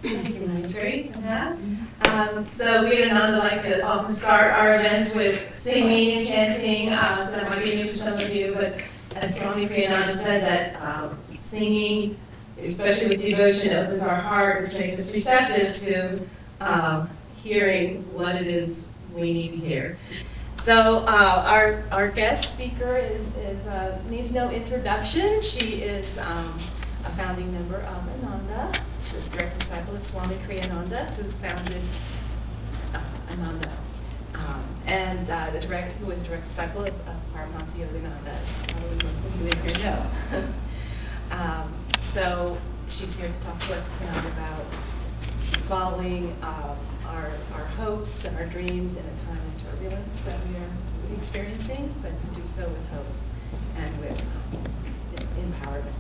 Thank you, Marjorie, for that. So we at Ananda like to often start our events with singing and chanting, so that might be new for some of you, but as Swami Priyananda said, that singing, especially with devotion, opens our heart, which makes us receptive to hearing what it is we need to hear. So our guest speaker needs no introduction. She is a founding member of Ananda. She's a direct disciple of Swami Kriyananda, who founded Ananda, and who was a direct disciple of Paramahansa Yogananda, as probably most of you in here know. So she's here to talk to us tonight about following our hopes and our dreams in a time of turbulence that we are experiencing, but to do so with hope and with empowerment.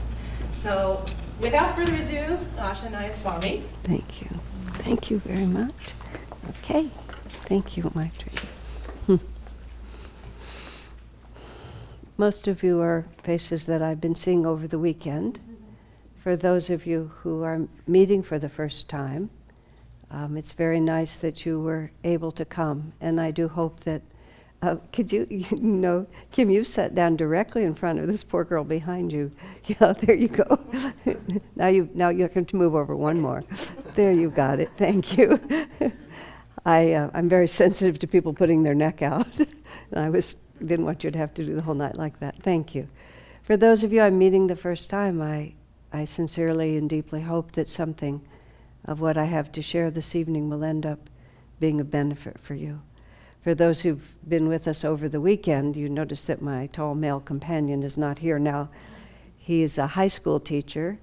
So, without further ado, Asha Nayaswami. Thank you. Thank you very much. Okay. Thank you, Maitri. Most of you are faces that I've been seeing over the weekend. For those of you who are meeting for the first time, it's very nice that you were able to come, and I do hope that could you Kim, you sat down directly in front of this poor girl behind you. Yeah, there you go. now you have to move over one more. There, you got it. Thank you. I'm very sensitive to people putting their neck out. And didn't want you to have to do the whole night like that. Thank you. For those of you I'm meeting the first time, I sincerely and deeply hope that something of what I have to share this evening will end up being a benefit for you. For those who've been with us over the weekend, you notice that my tall male companion is not here now. He's a high school teacher,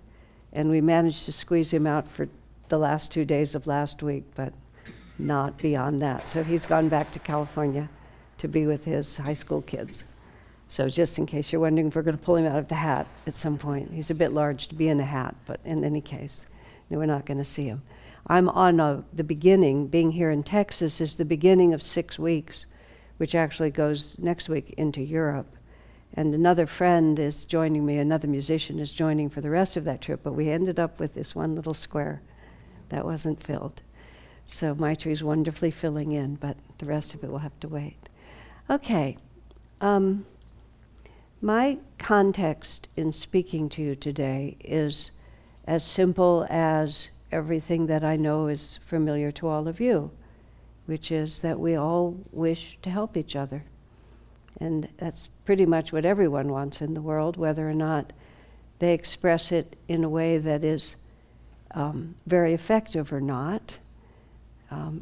and we managed to squeeze him out for the last 2 days of last week, but not beyond that. So he's gone back to California to be with his high school kids. So just in case you're wondering if we're going to pull him out of the hat at some point. He's a bit large to be in a hat, but in any case, no, we're not going to see him. I'm on the beginning. Being here in Texas is the beginning of 6 weeks, which actually goes next week into Europe. And another friend is joining me, another musician is joining for the rest of that trip, but we ended up with this one little square that wasn't filled. So Maitri's wonderfully filling in, but the rest of it will have to wait. Okay. My context in speaking to you today is as simple as everything that I know is familiar to all of you, which is that we all wish to help each other. And that's pretty much what everyone wants in the world, whether or not they express it in a way that is very effective or not.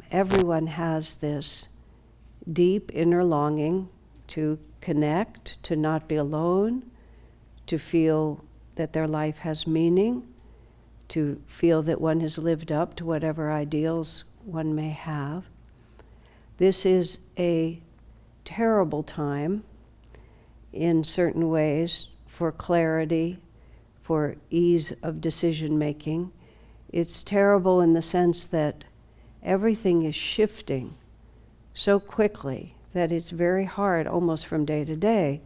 Everyone has this deep inner longing to connect, to not be alone, to feel that their life has meaning, to feel that one has lived up to whatever ideals one may have. This is a terrible time in certain ways for clarity, for ease of decision making. It's terrible in the sense that everything is shifting so quickly that it's very hard, almost from day to day,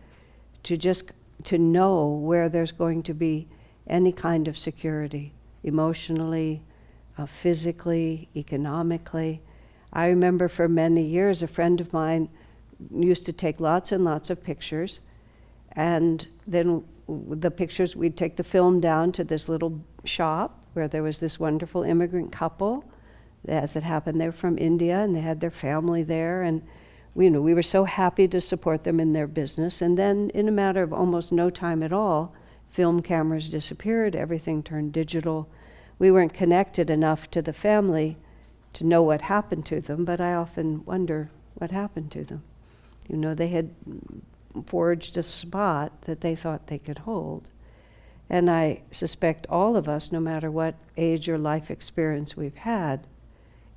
to know where there's going to be any kind of security, emotionally, physically, economically. I remember for many years a friend of mine used to take lots and lots of pictures, and then the pictures, we'd take the film down to this little shop where there was this wonderful immigrant couple. As it happened, they were from India and they had their family there, and we were so happy to support them in their business. And then in a matter of almost no time at all, film cameras disappeared, everything turned digital. We weren't connected enough to the family to know what happened to them, but I often wonder what happened to them. They had forged a spot that they thought they could hold. And I suspect all of us, no matter what age or life experience we've had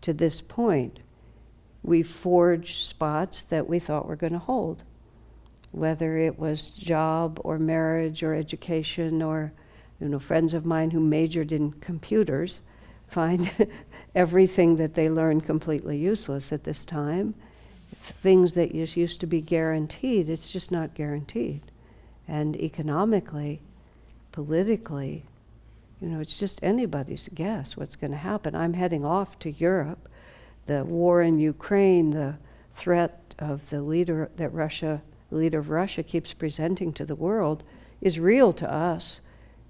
to this point, we forged spots that we thought were going to hold, whether it was job or marriage or education or, friends of mine who majored in computers find everything that they learned completely useless at this time. Things that used to be guaranteed, it's just not guaranteed. And economically, politically, It's just anybody's guess what's going to happen. I'm heading off to Europe. The war in Ukraine, the threat of the leader of Russia keeps presenting to the world is real to us,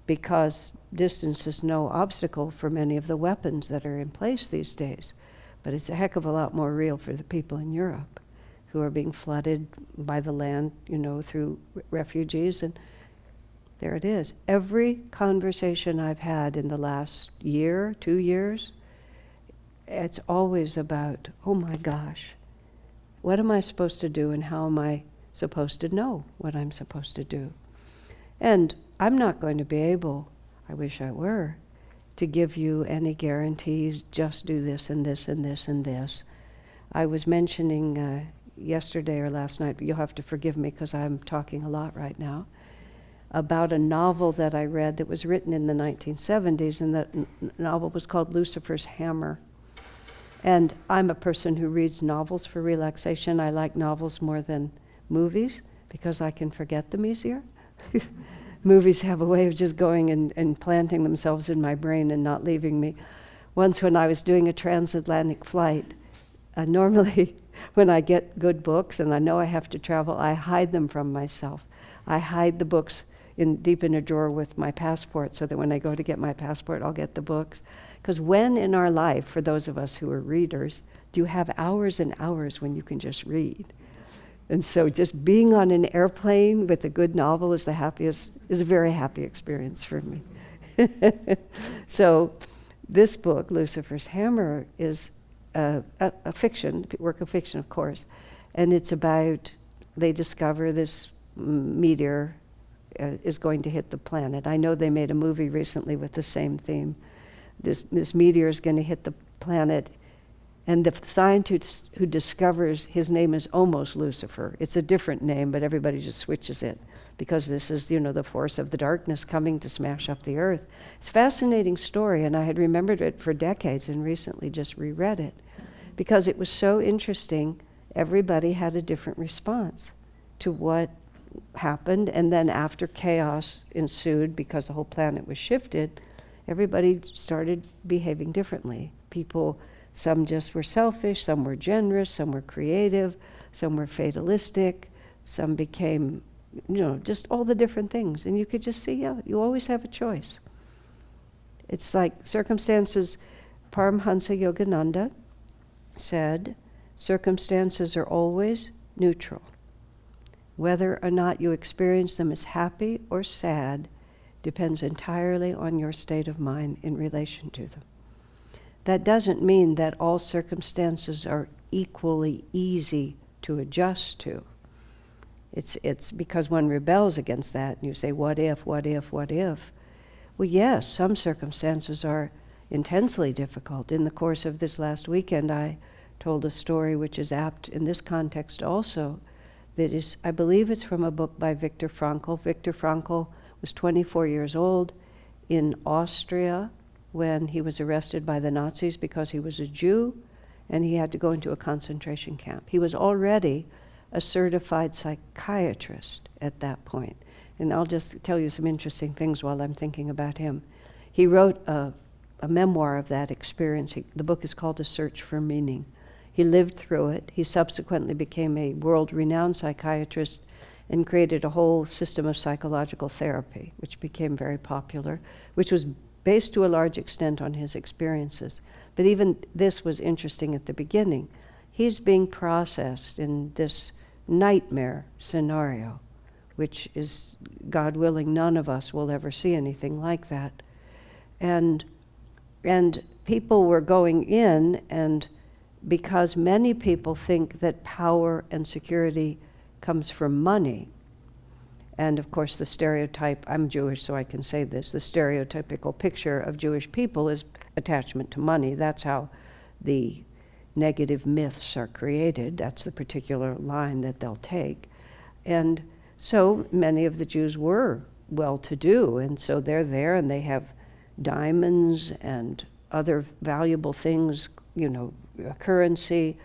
because distance is no obstacle for many of the weapons that are in place these days. But it's a heck of a lot more real for the people in Europe who are being flooded by the land, through refugees. And there it is. Every conversation I've had in the last year, 2 years, it's always about, oh my gosh, what am I supposed to do and how am I supposed to know what I'm supposed to do? And I'm not going to be able, I wish I were, to give you any guarantees, just do this and this and this and this. I was mentioning yesterday or last night, but you'll have to forgive me because I'm talking a lot right now, about a novel that I read that was written in the 1970s, and that novel was called Lucifer's Hammer. And I'm a person who reads novels for relaxation. I like novels more than movies because I can forget them easier. Movies have a way of just going and planting themselves in my brain and not leaving me. Once when I was doing a transatlantic flight, normally when I get good books and I know I have to travel, I hide them from myself. I hide the books deep in a drawer with my passport so that when I go to get my passport, I'll get the books. Because when in our life, for those of us who are readers, do you have hours and hours when you can just read? And so just being on an airplane with a good novel is a very happy experience for me. So this book, Lucifer's Hammer, is a fiction, work of fiction, of course. And it's about, they discover this meteor is going to hit the planet. I know they made a movie recently with the same theme. This meteor is going to hit the planet, and the scientist who discovers, his name is almost Lucifer. It's a different name, but everybody just switches it because this is, the force of the darkness coming to smash up the earth. It's a fascinating story, and I had remembered it for decades and recently just reread it because it was so interesting. Everybody had a different response to what happened, and then after chaos ensued because the whole planet was shifted, everybody started behaving differently. People, some just were selfish, some were generous, some were creative, some were fatalistic, some became, just all the different things. And you could just see, you always have a choice. It's like circumstances. Paramhansa Yogananda said, circumstances are always neutral. Whether or not you experience them as happy or sad depends entirely on your state of mind in relation to them. That doesn't mean that all circumstances are equally easy to adjust to. It's because one rebels against that, and you say, what if, what if, what if? Well, yes, some circumstances are intensely difficult. In the course of this last weekend, I told a story which is apt in this context also. That is, I believe it's from a book by Viktor Frankl. Viktor Frankl was 24 years old in Austria when he was arrested by the Nazis because he was a Jew and he had to go into a concentration camp. He was already a certified psychiatrist at that point. And I'll just tell you some interesting things while I'm thinking about him. He wrote a memoir of that experience. The book is called A Search for Meaning. He lived through it. He subsequently became a world-renowned psychiatrist and created a whole system of psychological therapy, which became very popular, which was based to a large extent on his experiences. But even this was interesting at the beginning. He's being processed in this nightmare scenario, which is, God willing, none of us will ever see anything like that. And people were going in, and because many people think that power and security comes from money, and of course the stereotype, I'm Jewish so I can say this, the stereotypical picture of Jewish people is attachment to money. That's how the negative myths are created. That's the particular line that they'll take. And so many of the Jews were well-to-do, and so they're there and they have diamonds and other valuable things, currency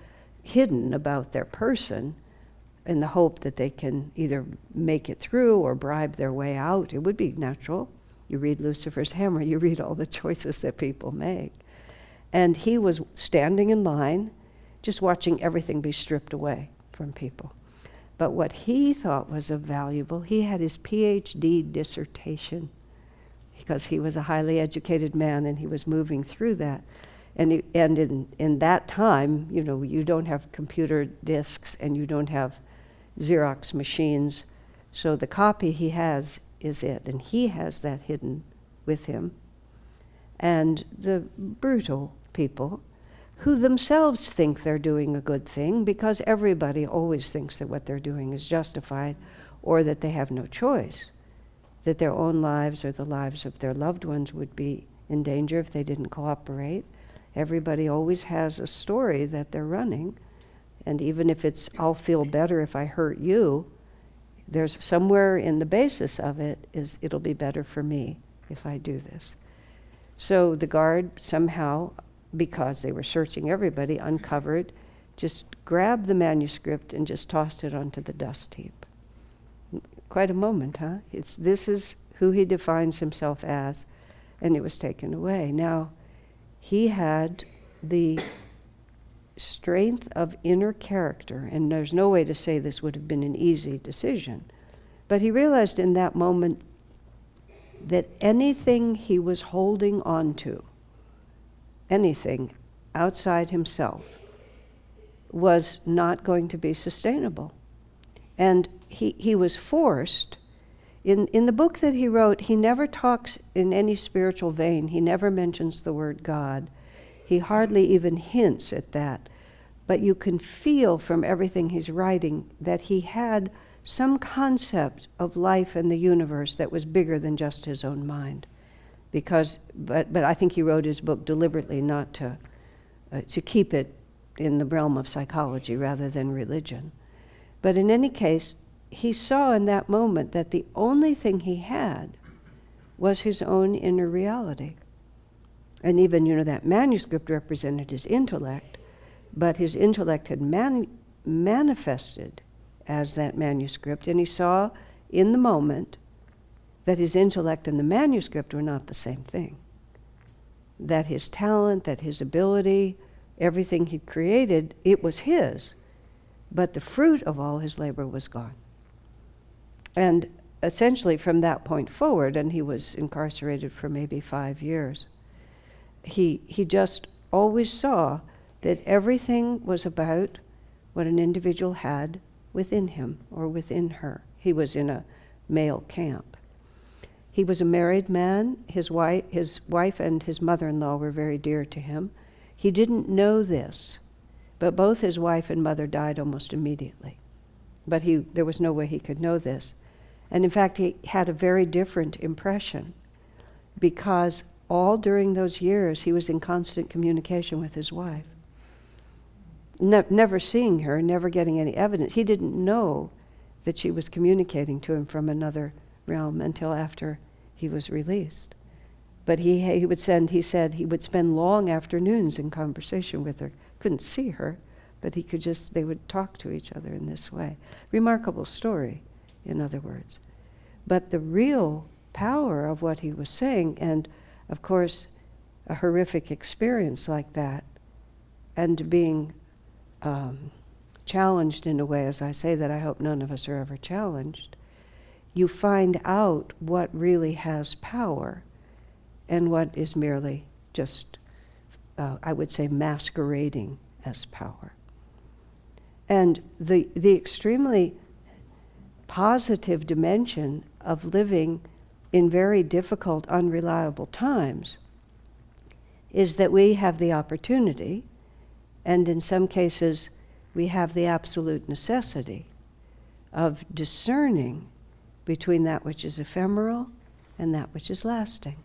hidden about their person in the hope that they can either make it through or bribe their way out. It would be natural. You read Lucifer's Hammer, you read all the choices that people make. And he was standing in line, just watching everything be stripped away from people. But what he thought was of valuable, he had his PhD dissertation, because he was a highly educated man and he was moving through that. And in that time, you don't have computer disks and you don't have Xerox machines. So the copy he has is it, and he has that hidden with him. And the brutal people who themselves think they're doing a good thing, because everybody always thinks that what they're doing is justified, or that they have no choice, that their own lives or the lives of their loved ones would be in danger if they didn't cooperate. Everybody always has a story that they're running, and even if it's, I'll feel better if I hurt you, there's somewhere in the basis of it is, it'll be better for me if I do this. So the guard somehow, because they were searching everybody, uncovered, just grabbed the manuscript and just tossed it onto the dust heap. Quite a moment, huh? This is who he defines himself as, and it was taken away. Now, he had the strength of inner character, and there's no way to say this would have been an easy decision, but he realized in that moment that anything he was holding on to, anything outside himself, was not going to be sustainable. And he was forced, in the book that he wrote, he never talks in any spiritual vein, he never mentions the word God. He hardly even hints at that. But you can feel from everything he's writing that he had some concept of life and the universe that was bigger than just his own mind. But I think he wrote his book deliberately not to keep it in the realm of psychology rather than religion. But in any case, he saw in that moment that the only thing he had was his own inner reality. And even, that manuscript represented his intellect, but his intellect had manifested as that manuscript, and he saw in the moment that his intellect and the manuscript were not the same thing. That his talent, that his ability, everything he'd created, it was his, but the fruit of all his labor was gone. And essentially from that point forward, and he was incarcerated for maybe 5 years, he just always saw that everything was about what an individual had within him or within her. He was in a male camp. He was a married man. His wife and his mother-in-law were very dear to him. He didn't know this, but both his wife and mother died almost immediately. But there was no way he could know this. And in fact, he had a very different impression, because all during those years he was in constant communication with his wife. Never seeing her, never getting any evidence. He didn't know that she was communicating to him from another realm until after he was released. But he said he would spend long afternoons in conversation with her. Couldn't see her, but they would talk to each other in this way. Remarkable story, in other words. But the real power of what he was saying, and of course, a horrific experience like that, and being challenged in a way, as I say, that I hope none of us are ever challenged, you find out what really has power and what is merely just, I would say, masquerading as power. And the extremely positive dimension of living in very difficult, unreliable times is that we have the opportunity, and in some cases we have the absolute necessity of discerning between that which is ephemeral and that which is lasting.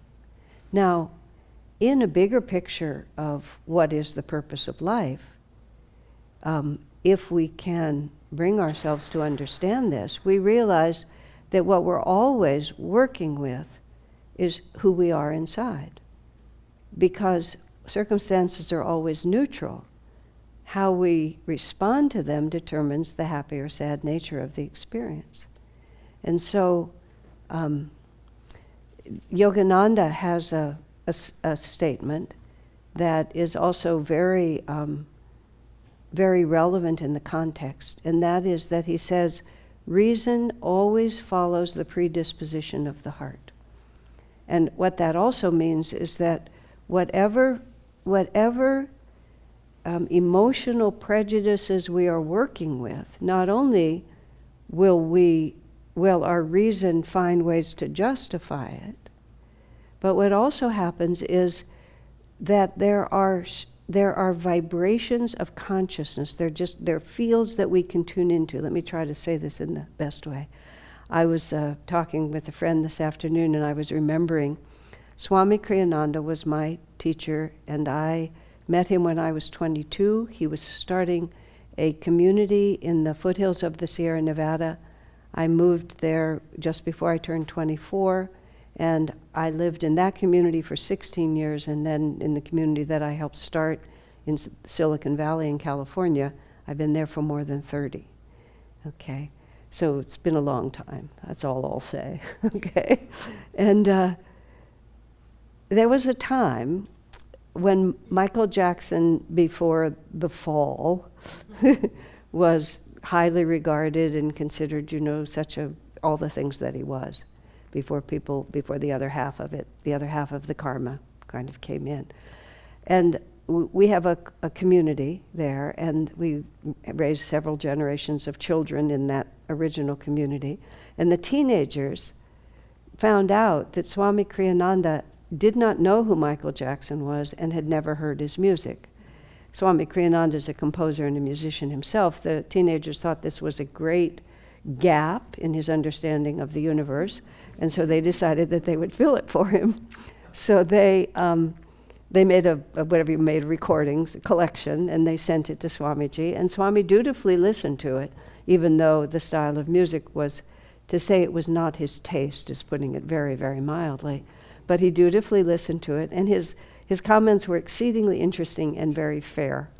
Now, in a bigger picture of what is the purpose of life, if we can bring ourselves to understand this, we realize that what we're always working with is who we are inside. Because circumstances are always neutral, how we respond to them determines the happy or sad nature of the experience. And so Yogananda has a statement that is also very, very relevant in the context, and that is that he says, reason always follows the predisposition of the heart. And what that also means is that whatever emotional prejudices we are working with, not only will our reason find ways to justify it, but what also happens is that there are vibrations of consciousness. They're fields that we can tune into. Let me try to say this in the best way. I was talking with a friend this afternoon, and I was remembering Swami Kriyananda was my teacher, and I met him when I was 22. He was starting a community in the foothills of the Sierra Nevada. I moved there just before I turned 24, and I lived in that community for 16 years, and then in the community that I helped start in Silicon Valley in California, I've been there for more than 30. Okay, so it's been a long time. That's all I'll say. Okay, and there was a time when Michael Jackson, before the fall, was highly regarded and considered, all the things that he was, before the other half of it, the other half of the karma kind of came in. And we have a community there, and we raised several generations of children in that original community. And the teenagers found out that Swami Kriyananda did not know who Michael Jackson was and had never heard his music. Swami Kriyananda is a composer and a musician himself. The teenagers thought this was a great gap in his understanding of the universe, and so they decided that they would fill it for him. So they made recordings, a collection, and they sent it to Swamiji, and Swami dutifully listened to it, even though the style of music was, to say it was not his taste is putting it very, very mildly. But he dutifully listened to it, and his comments were exceedingly interesting and very fair.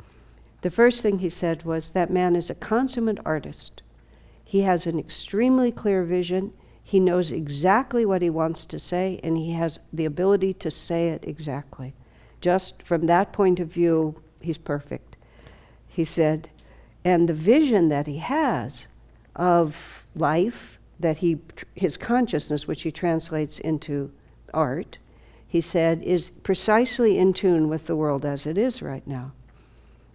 The first thing he said was, that man is a consummate artist. He has an extremely clear vision. He knows exactly what he wants to say, and he has the ability to say it exactly. Just from that point of view, he's perfect. He said, and the vision that he has of life, his consciousness, which he translates into art, he said, is precisely in tune with the world as it is right now.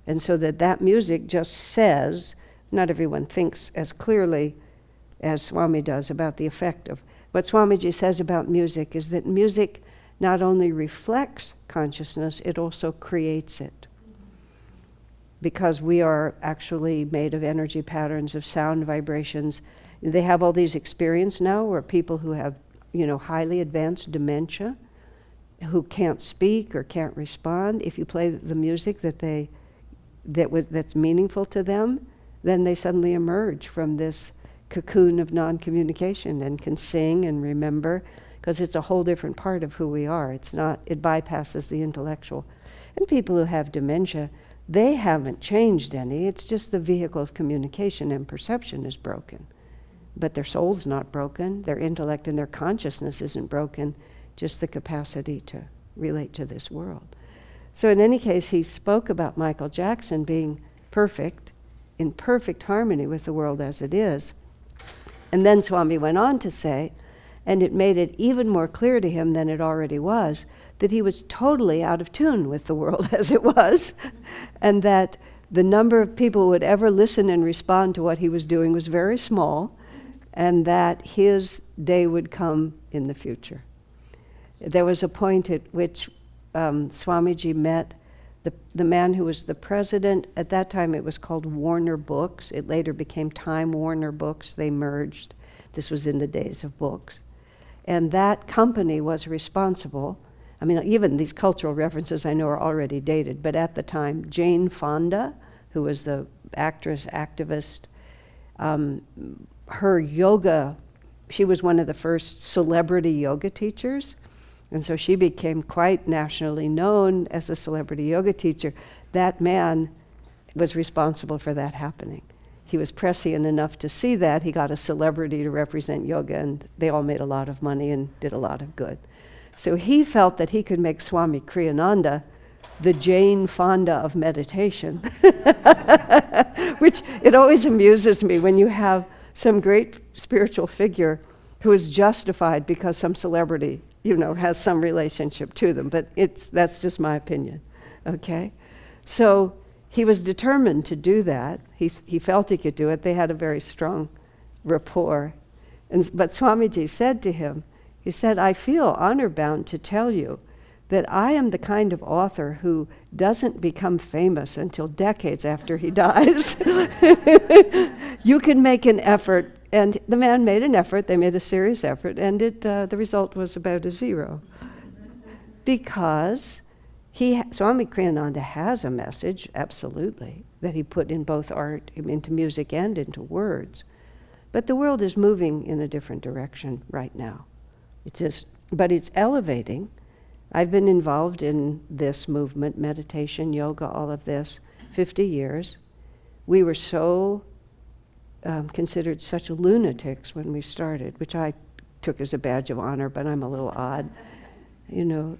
And so that music just says, not everyone thinks as clearly as Swami does about the effect of, what Swamiji says about music is that music not only reflects consciousness, it also creates it. Because we are actually made of energy patterns, of sound vibrations. They have all these experiences now where people who have highly advanced dementia, who can't speak or can't respond, if you play the music that's meaningful to them, then they suddenly emerge from this cocoon of non-communication and can sing and remember, because it's a whole different part of who we are. It bypasses the intellectual. And people who have dementia, they haven't changed any. It's just the vehicle of communication and perception is broken. But their soul's not broken, their intellect and their consciousness isn't broken, just the capacity to relate to this world. So in any case, he spoke about Michael Jackson being perfect, in perfect harmony with the world as it is. And then Swami went on to say, and it made it even more clear to him than it already was, that he was totally out of tune with the world as it was, and that the number of people who would ever listen and respond to what he was doing was very small, and that his day would come in the future. There was a point at which Swamiji met the man who was the president. At that time it was called Warner Books. It later became Time Warner Books. They merged. This was in the days of books. And that company was responsible. I mean, even these cultural references I know are already dated, but at the time, Jane Fonda, who was the actress, activist, her yoga, she was one of the first celebrity yoga teachers, and so she became quite nationally known as a celebrity yoga teacher. That man was responsible for that happening. he was prescient enough to see that. He got a celebrity to represent yoga, and they all made a lot of money and did a lot of good. So he felt that he could make Swami Kriyananda the Jane Fonda of meditation, which it always amuses me when you have some great spiritual figure who is justified because some celebrity, has some relationship to them. But that's just my opinion, okay? So he was determined to do that. He felt he could do it. They had a very strong rapport. But Swamiji said to him, he said, I feel honor-bound to tell you that I am the kind of author who doesn't become famous until decades after he dies. You can make an effort. And the man made an effort. They made a serious effort. And the result was about a 0. Because Swami Kriyananda has a message, absolutely, that he put in both art, into music and into words. But the world is moving in a different direction right now. But it's elevating. I've been involved in this movement, meditation, yoga, all of this, 50 years. We were so considered such lunatics when we started, which I took as a badge of honor, but I'm a little odd,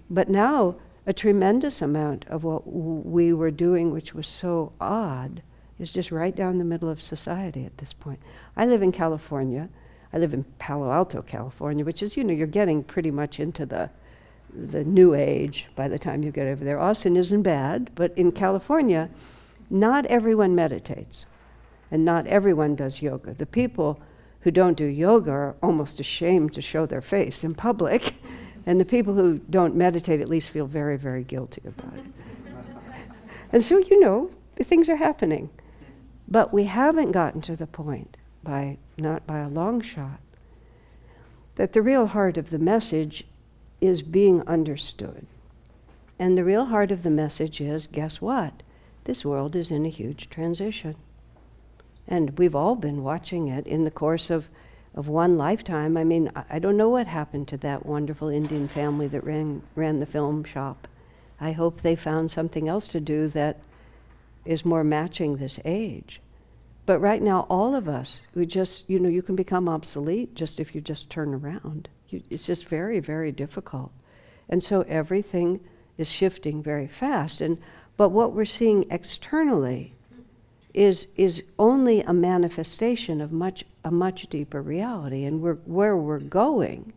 But now a tremendous amount of what we were doing, which was so odd, is just right down the middle of society at this point. I live in California. I live in Palo Alto, California, which is, you're getting pretty much into the new age by the time you get over there. Austin isn't bad, but in California, not everyone meditates, and not everyone does yoga. The people who don't do yoga are almost ashamed to show their face in public, and the people who don't meditate at least feel very, very guilty about it. And so, things are happening. But we haven't gotten to the point, not by a long shot, that the real heart of the message is being understood. And the real heart of the message is, guess what? This world is in a huge transition. And we've all been watching it in the course of one lifetime. I mean, I don't know what happened to that wonderful Indian family that ran the film shop. I hope they found something else to do that is more matching this age. But right now, all of us, we just, you can become obsolete just if you just turn around. It's just very, very difficult. And so everything is shifting very fast. But what we're seeing externally is only a manifestation of a much deeper reality. And where we're going,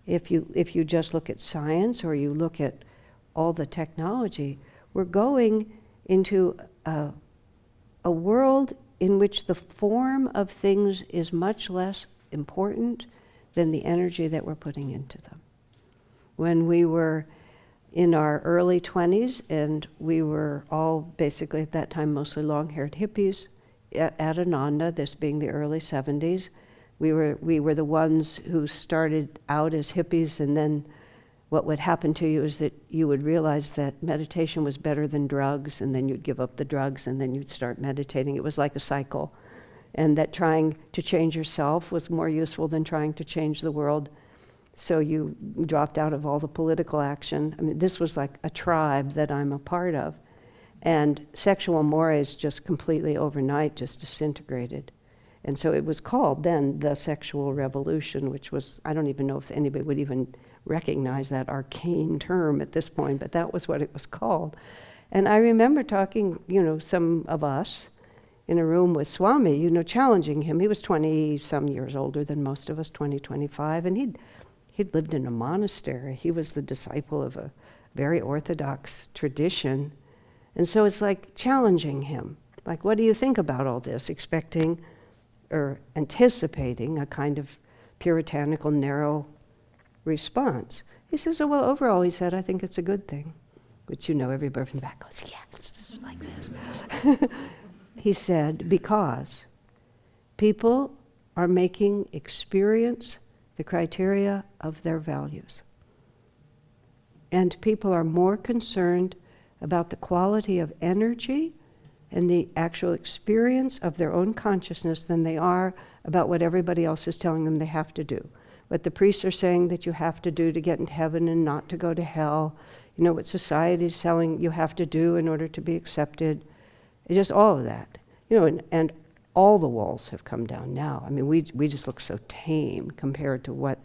if you just look at science or you look at all the technology, we're going into a world in which the form of things is much less important than the energy that we're putting into them. When we were in our early 20s, and we were all basically at that time mostly long-haired hippies at Ananda, this being the early 70s, we were the ones who started out as hippies, and then what would happen to you is that you would realize that meditation was better than drugs, and then you'd give up the drugs, and then you'd start meditating. It was like a cycle. And that trying to change yourself was more useful than trying to change the world. So you dropped out of all the political action. I mean, this was like a tribe that I'm a part of. And sexual mores just completely overnight just disintegrated. And so it was called then the sexual revolution, which was, I don't even know if anybody would even recognize that arcane term at this point, but that was what it was called. And I remember talking, some of us in a room with Swami, challenging him. He was 20-some years older than most of us, 20, 25, and he'd lived in a monastery. He was the disciple of a very orthodox tradition. And so it's like challenging him. Like, what do you think about all this? Expecting or anticipating a kind of puritanical, narrow response. He says, oh, well, overall, he said, I think it's a good thing. Which, everybody from the back goes, yes, like this. He said, because people are making experience the criteria of their values. And people are more concerned about the quality of energy and the actual experience of their own consciousness than they are about what everybody else is telling them they have to do. What the priests are saying that you have to do to get into heaven and not to go to hell. What society is telling you have to do in order to be accepted. It's just all of that. And all the walls have come down now. I mean, we just look so tame compared to what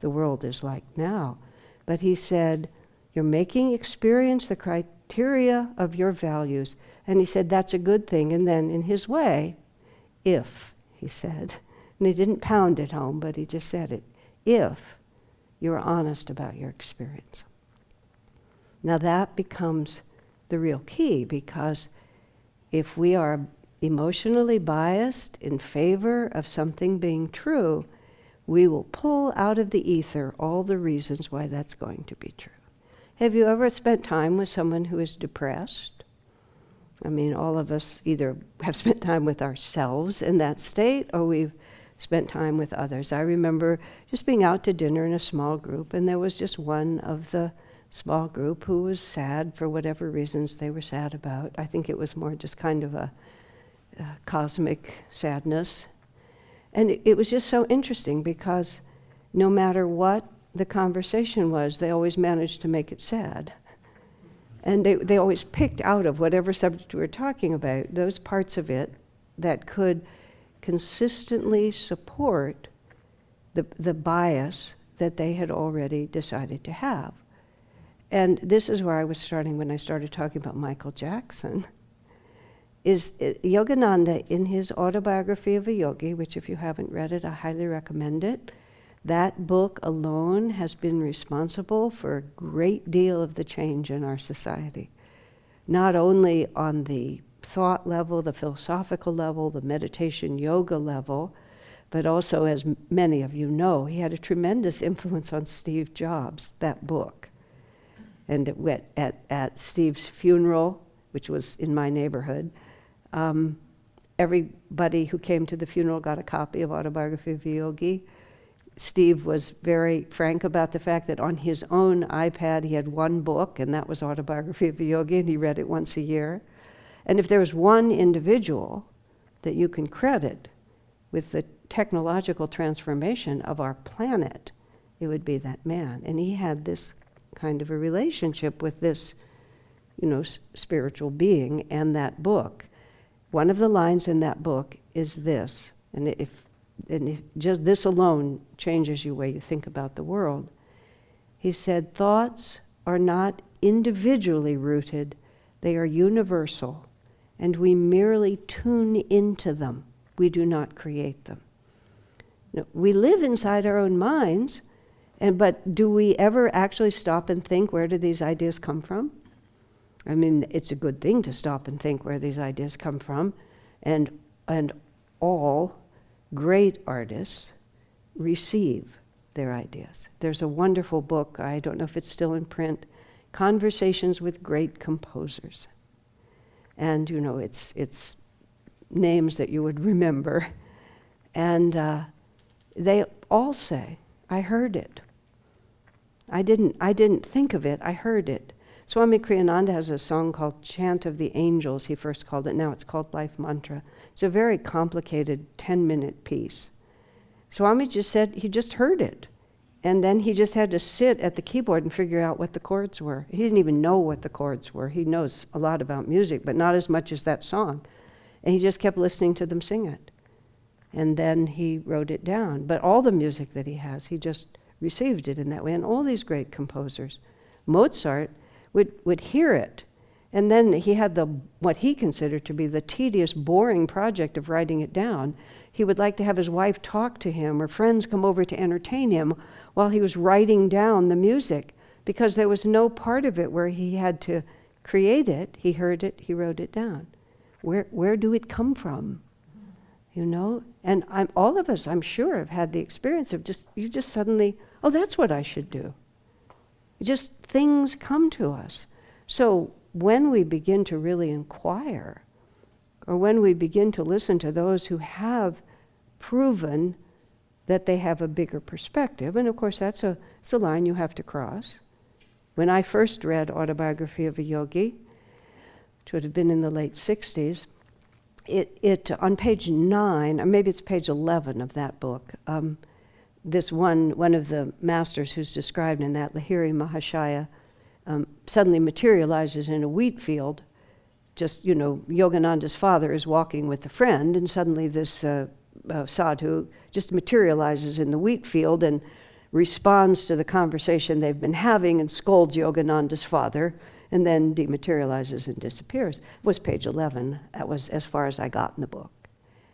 the world is like now. But he said, you're making experience the criteria of your values. And he said, that's a good thing. And then in his way, if, he said, and he didn't pound it home, but he just said it, if you're honest about your experience. Now that becomes the real key, because if we are emotionally biased in favor of something being true, we will pull out of the ether all the reasons why that's going to be true. Have you ever spent time with someone who is depressed? I mean, all of us either have spent time with ourselves in that state, or we've spent time with others. I remember just being out to dinner in a small group, and there was just one of the small group who was sad for whatever reasons they were sad about. I think it was more just kind of a cosmic sadness. And it was just so interesting, because no matter what the conversation was, they always managed to make it sad. And they always picked out of whatever subject we were talking about, those parts of it that could consistently support the bias that they had already decided to have. And this is where I was starting when I started talking about Michael Jackson. Is Yogananda, in his autobiography of a yogi, which if you haven't read it, I highly recommend it. That book alone has been responsible for a great deal of the change in our society. Not only on the thought level, the philosophical level, the meditation yoga level, but also, as many of you know, he had a tremendous influence on Steve Jobs, that book. And at Steve's funeral, which was in my neighborhood, everybody who came to the funeral got a copy of Autobiography of a Yogi. Steve was very frank about the fact that on his own iPad he had one book, and that was Autobiography of a Yogi, and he read it once a year. And if there was one individual that you can credit with the technological transformation of our planet, it would be that man. And he had this kind of a relationship with this, spiritual being and that book. One of the lines in that book is this, and if just this alone changes the way you think about the world. He said, thoughts are not individually rooted, they are universal, and we merely tune into them. We do not create them. We live inside our own minds, but do we ever actually stop and think, where do these ideas come from? I mean, it's a good thing to stop and think where these ideas come from, and all great artists receive their ideas. There's a wonderful book, I don't know if it's still in print, Conversations with Great Composers. And it's names that you would remember. And they all say, I heard it. I didn't think of it, I heard it. Swami Kriyananda has a song called Chant of the Angels, he first called it, now it's called Life Mantra. It's a very complicated 10-minute piece. Swami just said he just heard it. And then he just had to sit at the keyboard and figure out what the chords were. He didn't even know what the chords were. He knows a lot about music, but not as much as that song. And he just kept listening to them sing it. And then he wrote it down. But all the music that he has, he just received it in that way. And all these great composers. Mozart would hear it. And then he had what he considered to be the tedious, boring project of writing it down. He would like to have his wife talk to him or friends come over to entertain him while he was writing down the music, because there was no part of it where he had to create it. He heard it, he wrote it down. Where do it come from? And all of us, I'm sure, have had the experience of you just suddenly, oh, that's what I should do. Just things come to us. So when we begin to really inquire, or when we begin to listen to those who have proven that they have a bigger perspective, and of course it's a line you have to cross. When I first read Autobiography of a Yogi, which would have been in the late 60s, it on page 9, or maybe it's page 11 of that book, this one of the masters who's described in that, Lahiri Mahashaya, suddenly materializes in a wheat field just, Yogananda's father is walking with a friend, and suddenly this sadhu just materializes in the wheat field and responds to the conversation they've been having and scolds Yogananda's father, and then dematerializes and disappears. It was page 11. That was as far as I got in the book.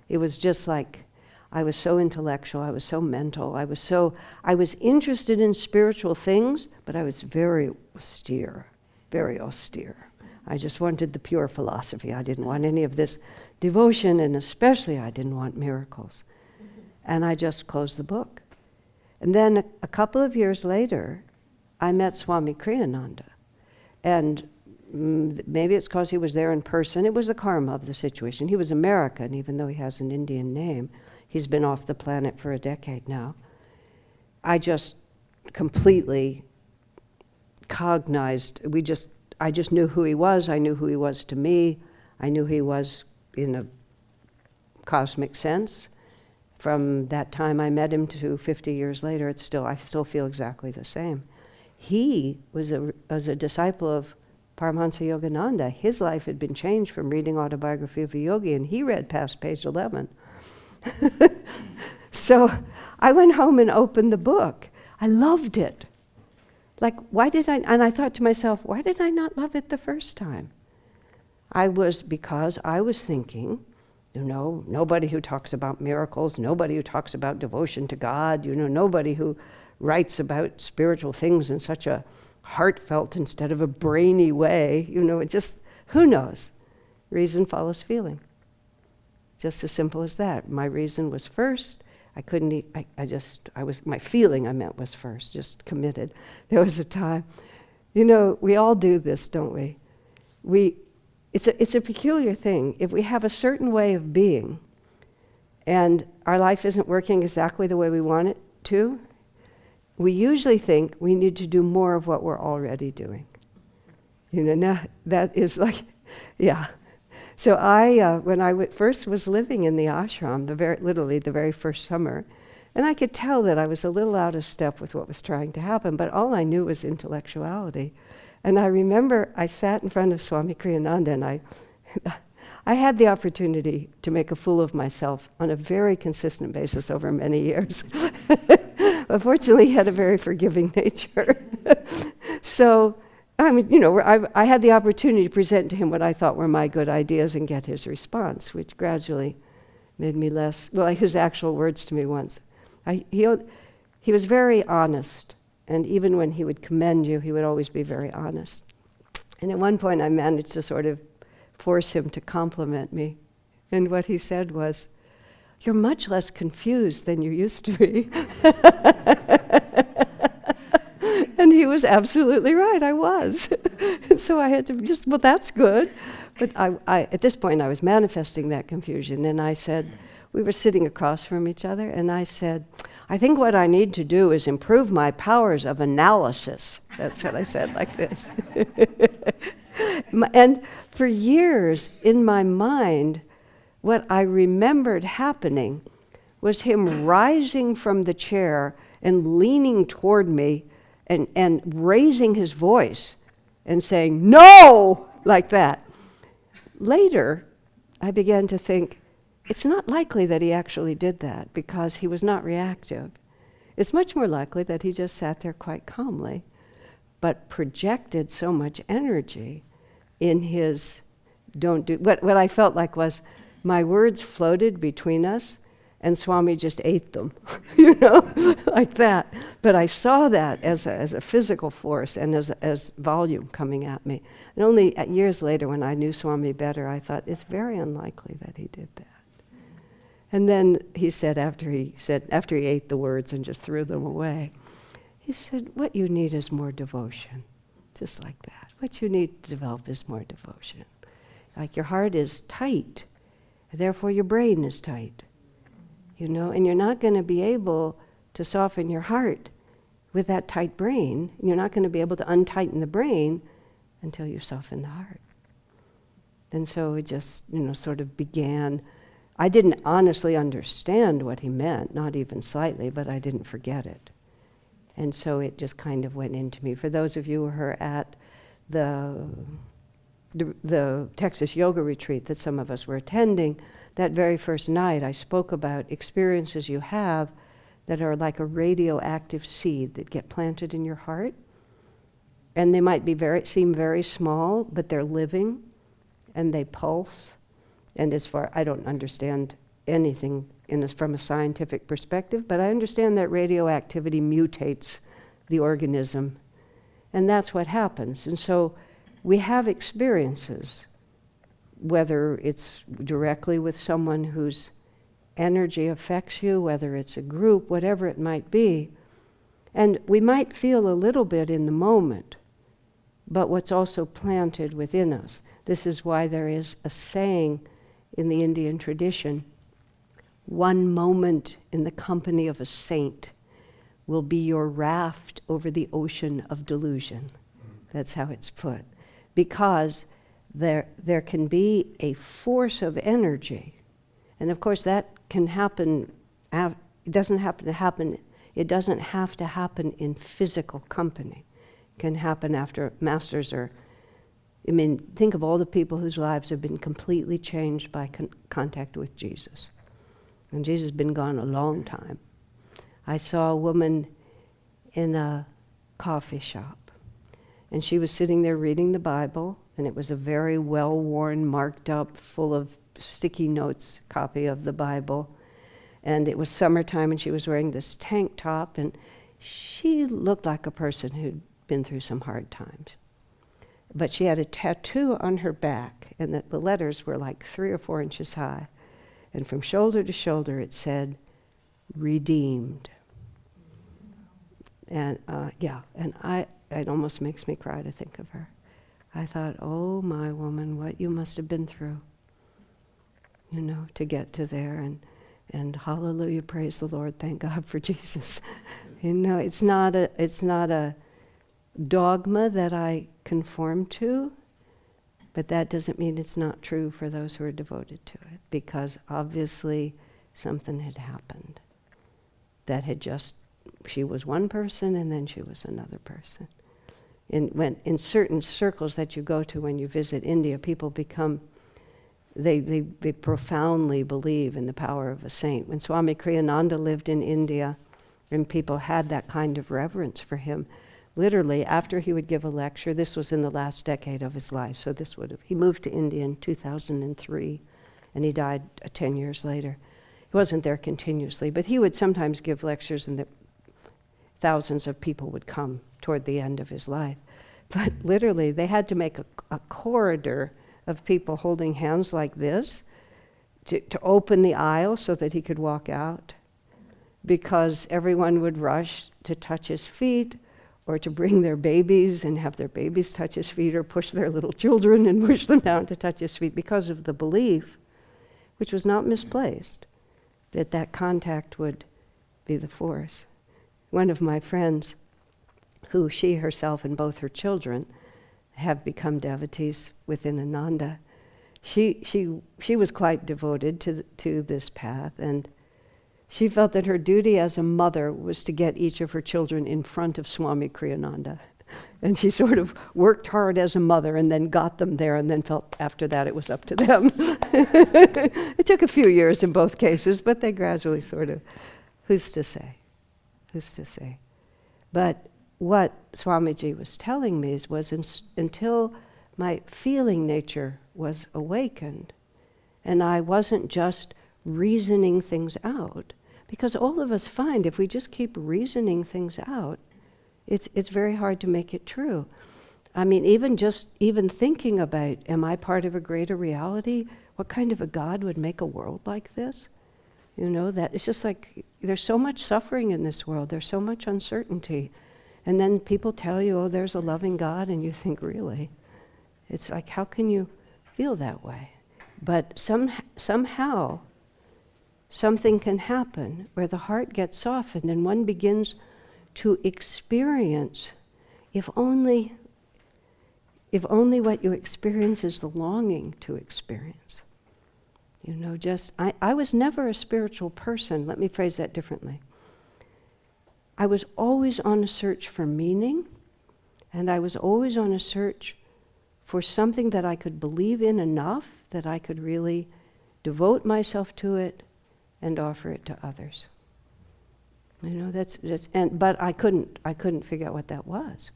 It was just like, I was so intellectual, I was so mental, I was interested in spiritual things, but I was very austere, very austere. I just wanted the pure philosophy. I didn't want any of this devotion, and especially I didn't want miracles. And I just closed the book. And then a couple of years later, I met Swami Kriyananda. And maybe it's because he was there in person. It was the karma of the situation. He was American, even though he has an Indian name. He's been off the planet for a decade now. I just completely cognized, I just knew who he was. I knew who he was to me. I knew he was in a cosmic sense. From that time I met him to 50 years later, I still feel exactly the same. He was a disciple of Paramahansa Yogananda. His life had been changed from reading Autobiography of a Yogi, and he read past page 11. So I went home and opened the book. I loved it. Like, and I thought to myself, why did I not love it the first time? Because I was thinking, nobody who talks about miracles, nobody who talks about devotion to God, nobody who writes about spiritual things in such a heartfelt instead of a brainy way, it just, who knows? Reason follows feeling. Just as simple as that. My reason was first. My feeling I meant was first, just committed. There was a time, we all do this, don't we? It's a peculiar thing. If we have a certain way of being and our life isn't working exactly the way we want it to, we usually think we need to do more of what we're already doing. Now that is like, yeah. So when I first was living in the ashram, literally the very first summer, and I could tell that I was a little out of step with what was trying to happen, but all I knew was intellectuality. And I remember I sat in front of Swami Kriyananda, and I had the opportunity to make a fool of myself on a very consistent basis over many years. But fortunately, he had a very forgiving nature. So, I had the opportunity to present to him what I thought were my good ideas and get his response, which gradually made me less, his actual words to me once. He was very honest, and even when he would commend you, he would always be very honest. And at one point, I managed to sort of force him to compliment me. And what he said was, "You're much less confused than you used to be." And he was absolutely right, I was. And so I had to that's good. But I at this point, I was manifesting that confusion, and I said, we were sitting across from each other, and I said, "I think what I need to do is improve my powers of analysis." That's what I said, like this. And for years, in my mind, what I remembered happening was him rising from the chair and leaning toward me and raising his voice and saying, "No!" like that. Later, I began to think, it's not likely that he actually did that because he was not reactive. It's much more likely that he just sat there quite calmly, but projected so much energy in his what I felt like was my words floated between us and Swami just ate them, like that. But I saw that as a physical force and as volume coming at me. And only years later, when I knew Swami better, I thought, it's very unlikely that he did that. And then he said, after he ate the words and just threw them away, he said, "What you need is more devotion," just like that. What you need to develop is more devotion. Like your heart is tight, therefore your brain is tight. And you're not going to be able to soften your heart with that tight brain. You're not going to be able to untighten the brain until you soften the heart. And so it just, sort of began. I didn't honestly understand what he meant, not even slightly, but I didn't forget it. And so it just kind of went into me. For those of you who are at the the Texas yoga retreat that some of us were attending, that very first night I spoke about experiences you have that are like a radioactive seed that get planted in your heart. And they might be seem very small, but they're living and they pulse. And as far, I don't understand anything from a scientific perspective, but I understand that radioactivity mutates the organism. And that's what happens. And so we have experiences, whether it's directly with someone whose energy affects you, whether it's a group, whatever it might be. And we might feel a little bit in the moment, but what's also planted within us. This is why there is a saying in the Indian tradition, one moment in the company of a saint will be your raft over the ocean of delusion. That's how it's put. Because there can be a force of energy. And of course that can happen, it doesn't have to happen in physical company. It can happen after masters are, think of all the people whose lives have been completely changed by contact with Jesus. And Jesus has been gone a long time. I saw a woman in a coffee shop, and she was sitting there reading the Bible, and it was a very well-worn, marked up, full of sticky notes copy of the Bible. And it was summertime, and she was wearing this tank top, and she looked like a person who'd been through some hard times. But she had a tattoo on her back, and the letters were like 3 or 4 inches high. And from shoulder to shoulder it said, redeemed. And it almost makes me cry to think of her. I thought, oh my woman, what you must have been through, to get to there. And hallelujah, praise the Lord, thank God for Jesus. It's not a dogma that I conform to, but that doesn't mean it's not true for those who are devoted to it, because obviously something had happened that had she was one person and then she was another person. In certain circles that you go to when you visit India, people they profoundly believe in the power of a saint. When Swami Kriyananda lived in India and people had that kind of reverence for him, literally, after he would give a lecture, this was in the last decade of his life, so he moved to India in 2003, and he died 10 years later. He wasn't there continuously, but he would sometimes give lectures, and thousands of people would come toward the end of his life. But literally, they had to make a corridor of people holding hands like this to open the aisle so that he could walk out, because everyone would rush to touch his feet, or to bring their babies and have their babies touch his feet, or push their little children and push them down to touch his feet, because of the belief, which was not misplaced, that contact would be the force. One of my friends, who she herself and both her children have become devotees within Ananda, she was quite devoted to this path, and she felt that her duty as a mother was to get each of her children in front of Swami Kriyananda. And she sort of worked hard as a mother and then got them there, and then felt after that it was up to them. It took a few years in both cases, but they gradually sort of, who's to say? But what Swamiji was telling me was until my feeling nature was awakened, and I wasn't just reasoning things out, because all of us find if we just keep reasoning things out, it's very hard to make it true. Even thinking about, am I part of a greater reality? What kind of a God would make a world like this? That it's just like, there's so much suffering in this world, there's so much uncertainty. And then people tell you, oh, there's a loving God, and you think, really? It's like, how can you feel that way? But somehow, something can happen where the heart gets softened and one begins to experience, if only what you experience is the longing to experience. I was never a spiritual person. Let me phrase that differently. I was always on a search for meaning, and I was always on a search for something that I could believe in enough that I could really devote myself to it and offer it to others. You know, but I couldn't figure out what that was.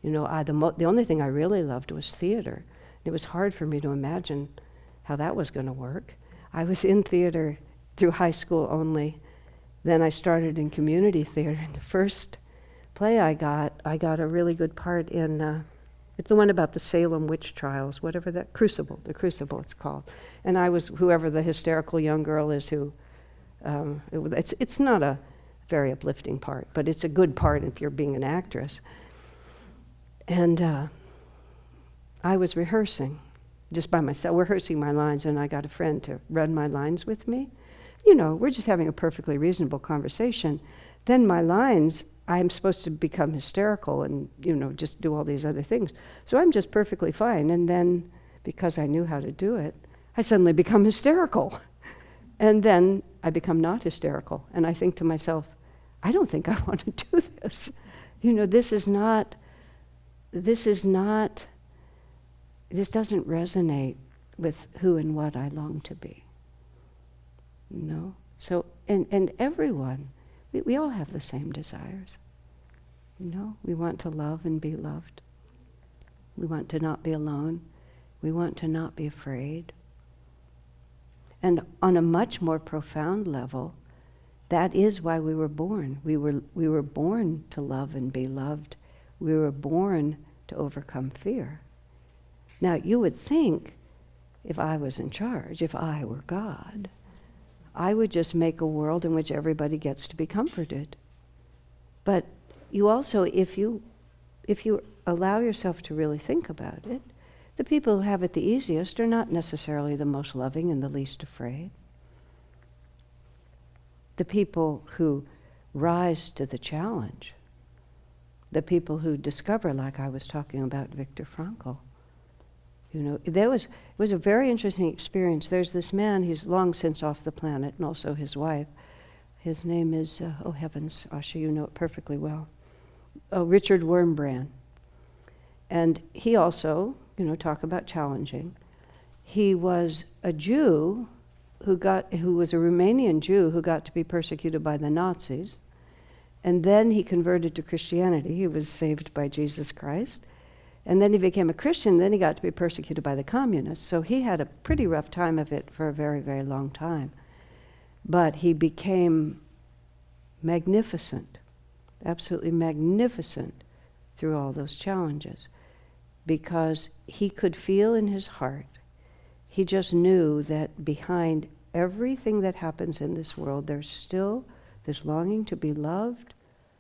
You know, the only thing I really loved was theater. It was hard for me to imagine how that was going to work. I was in theater through high school only. Then I started in community theater. And the first play I got a really good part in, it's the one about the Salem witch trials, whatever the Crucible it's called. And I was whoever the hysterical young girl is who, it's not a very uplifting part, but it's a good part if you're being an actress. And I was rehearsing just by myself, rehearsing my lines, and I got a friend to run my lines with me. You know, we're just having a perfectly reasonable conversation. Then my lines, I'm supposed to become hysterical and, you know, just do all these other things. So I'm just perfectly fine. And then, because I knew how to do it, I suddenly become hysterical. And then I become not hysterical. And I think to myself, I don't think I want to do this. You know, this doesn't resonate with who and what I long to be. You know? So, and everyone, we all have the same desires. You know, we want to love and be loved. We want to not be alone. We want to not be afraid. And on a much more profound level, that is why we were born. We were born to love and be loved. We were born to overcome fear. Now, you would think, if I was in charge, if I were God, I would just make a world in which everybody gets to be comforted. But you also, if you allow yourself to really think about it, the people who have it the easiest are not necessarily the most loving and the least afraid. The people who rise to the challenge, the people who discover, like I was talking about Viktor Frankl. You know, it was a very interesting experience. There's this man, he's long since off the planet, and also his wife. His name is, oh heavens, Asha, you know it perfectly well. Richard Wurmbrand. And he also, you know, talk about challenging. He was a Jew who was a Romanian Jew who got to be persecuted by the Nazis. And then he converted to Christianity. He was saved by Jesus Christ. And then he became a Christian, then he got to be persecuted by the communists. So he had a pretty rough time of it for a very, very long time. But he became magnificent, absolutely magnificent through all those challenges, because he could feel in his heart, he just knew that behind everything that happens in this world, there's still this longing to be loved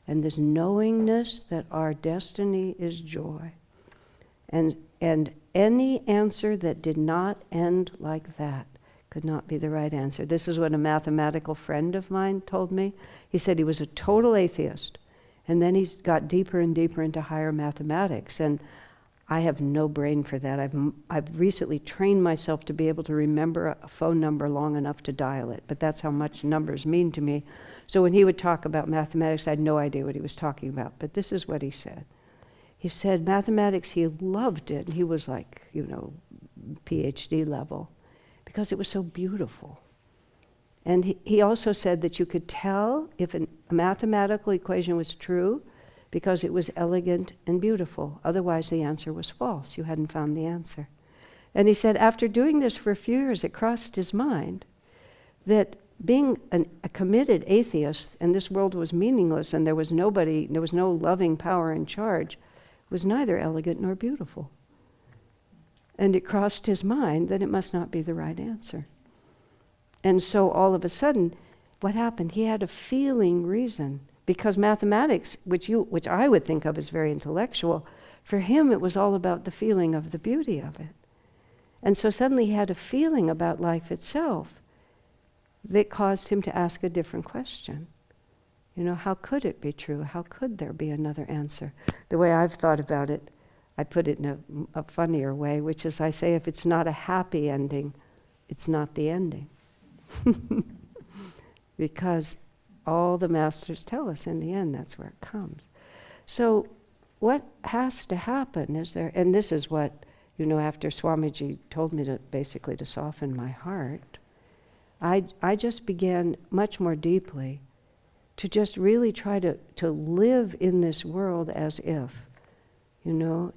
and this knowingness that our destiny is joy. And any answer that did not end like that could not be the right answer. This is what a mathematical friend of mine told me. He said he was a total atheist, and then he got deeper and deeper into higher mathematics, and I have no brain for that. I've recently trained myself to be able to remember a phone number long enough to dial it, but that's how much numbers mean to me. So when he would talk about mathematics, I had no idea what he was talking about, but this is what he said. He said mathematics, he loved it, and he was like, you know, PhD level, because it was so beautiful. And he also said that you could tell if a mathematical equation was true because it was elegant and beautiful. Otherwise, the answer was false. You hadn't found the answer. And he said after doing this for a few years, it crossed his mind that being a committed atheist, and this world was meaningless, and there was no loving power in charge, was neither elegant nor beautiful. And it crossed his mind that it must not be the right answer. And so all of a sudden, what happened? He had a feeling reason, because mathematics, which I would think of as very intellectual, for him it was all about the feeling of the beauty of it. And so suddenly he had a feeling about life itself that caused him to ask a different question. You know, how could it be true? How could there be another answer? The way I've thought about it, I put it in a funnier way, which is I say if it's not a happy ending, it's not the ending. Because all the masters tell us in the end that's where it comes. So what has to happen is and this is what after Swamiji told me to basically to soften my heart, I just began much more deeply to just really try to live in this world as if,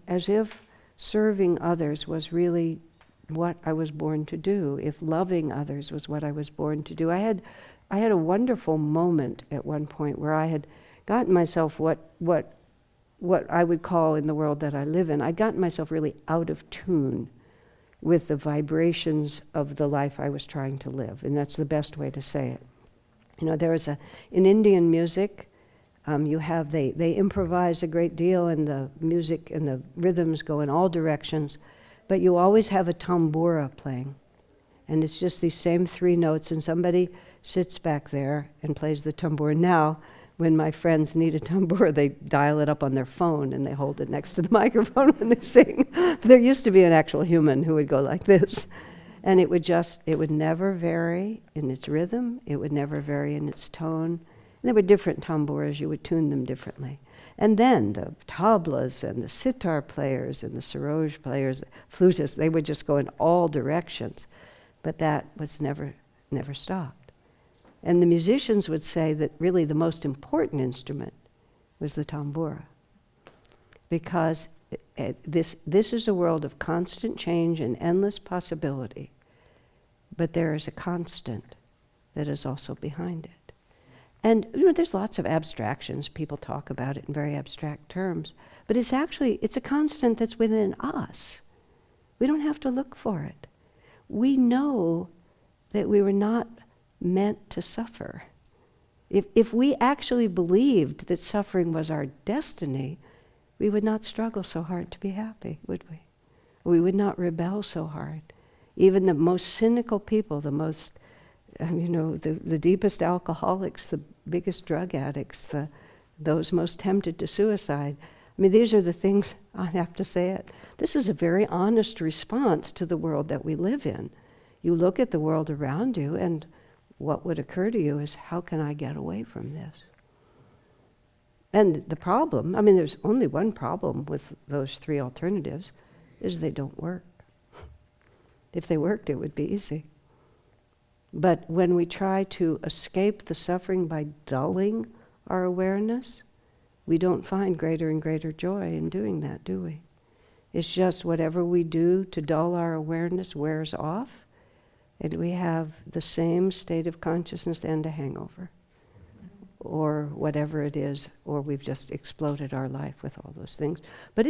as if serving others was really what I was born to do, if loving others was what I was born to do. I had a wonderful moment at one point where I had gotten myself what I would call in the world that I live in, I'd gotten myself really out of tune with the vibrations of the life I was trying to live, and that's the best way to say it. There is in Indian music, they improvise a great deal, and the music and the rhythms go in all directions, but you always have a tambura playing, and it's just these same 3 notes, and somebody sits back there and plays the tambura. Now, when my friends need a tambura, they dial it up on their phone and they hold it next to the microphone when they sing. There used to be an actual human who would go like this. And it would never vary in its rhythm. It would never vary in its tone. And there were different tamburas, you would tune them differently. And then the tablas and the sitar players and the saroj players, the flutists, they would just go in all directions. But that was never stopped. And the musicians would say that really the most important instrument was the tambura. Because this is a world of constant change and endless possibility, but there is a constant that is also behind it. And there's lots of abstractions. People talk about it in very abstract terms, but it's a constant that's within us. We don't have to look for it. We know that we were not meant to suffer. If we actually believed that suffering was our destiny, we would not struggle so hard to be happy, would we? We would not rebel so hard. Even the most cynical people, the most, the deepest alcoholics, the biggest drug addicts, those most tempted to suicide. These are the things, I have to say it, this is a very honest response to the world that we live in. You look at the world around you, and what would occur to you is, how can I get away from this? And the problem, there's only one problem with those 3 alternatives, is they don't work. If they worked, it would be easy. But when we try to escape the suffering by dulling our awareness, we don't find greater and greater joy in doing that, do we? It's just whatever we do to dull our awareness wears off, and we have the same state of consciousness and a hangover, or whatever it is, or we've just exploded our life with all those things. But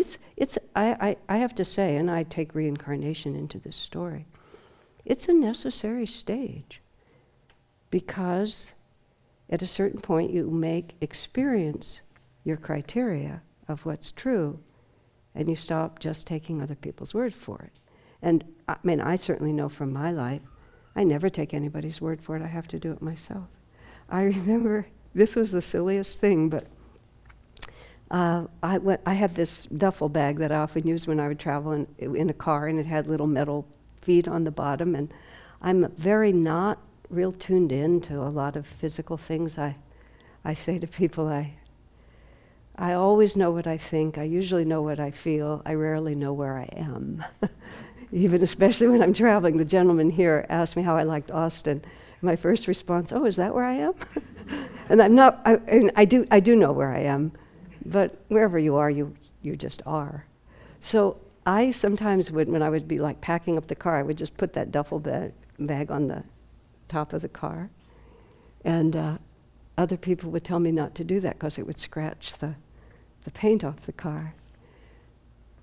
I have to say, and I take reincarnation into this story, it's a necessary stage, because at a certain point you experience your criteria of what's true, and you stop just taking other people's word for it. And I certainly know from my life, I never take anybody's word for it. I have to do it myself. I remember, this was the silliest thing, but I had this duffel bag that I often used when I would travel in a car, and it had little metal feet on the bottom, and I'm very not real tuned in to a lot of physical things. I say to people, I always know what I think. I usually know what I feel. I rarely know where I am. Even especially when I'm traveling. The gentleman here asked me how I liked Austin. My first response, is that where I am? And I'm not, I do know where I am, but wherever you are, you just are. So I sometimes would, when I would be like packing up the car, I would just put that duffel bag on the top of the car. And other people would tell me not to do that because it would scratch the paint off the car.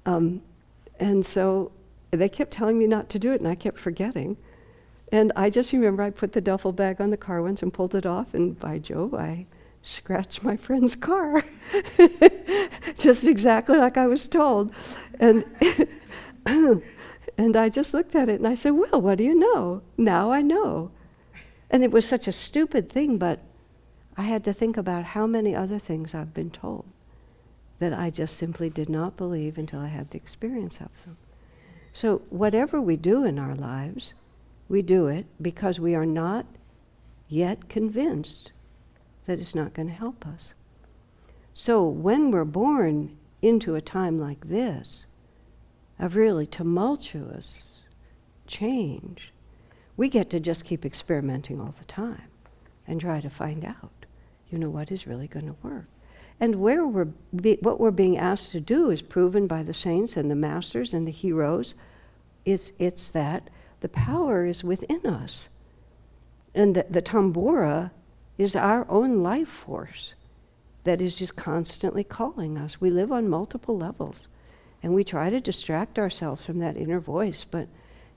And so they kept telling me not to do it, and I kept forgetting. And I just remember I put the duffel bag on the car once and pulled it off, and by Jove, I scratched my friend's car. Just exactly like I was told. And and I just looked at it and I said, well, what do you know? Now I know. And it was such a stupid thing, but I had to think about how many other things I've been told that I just simply did not believe until I had the experience of them. So whatever we do in our lives, we do it because we are not yet convinced that it's not going to help us. So when we're born into a time like this, of really tumultuous change, we get to just keep experimenting all the time and try to find out, what is really going to work. And what we're being asked to do is proven by the saints and the masters and the heroes. It's that the power is within us. And the tambura is our own life force that is just constantly calling us. We live on multiple levels. And we try to distract ourselves from that inner voice. But,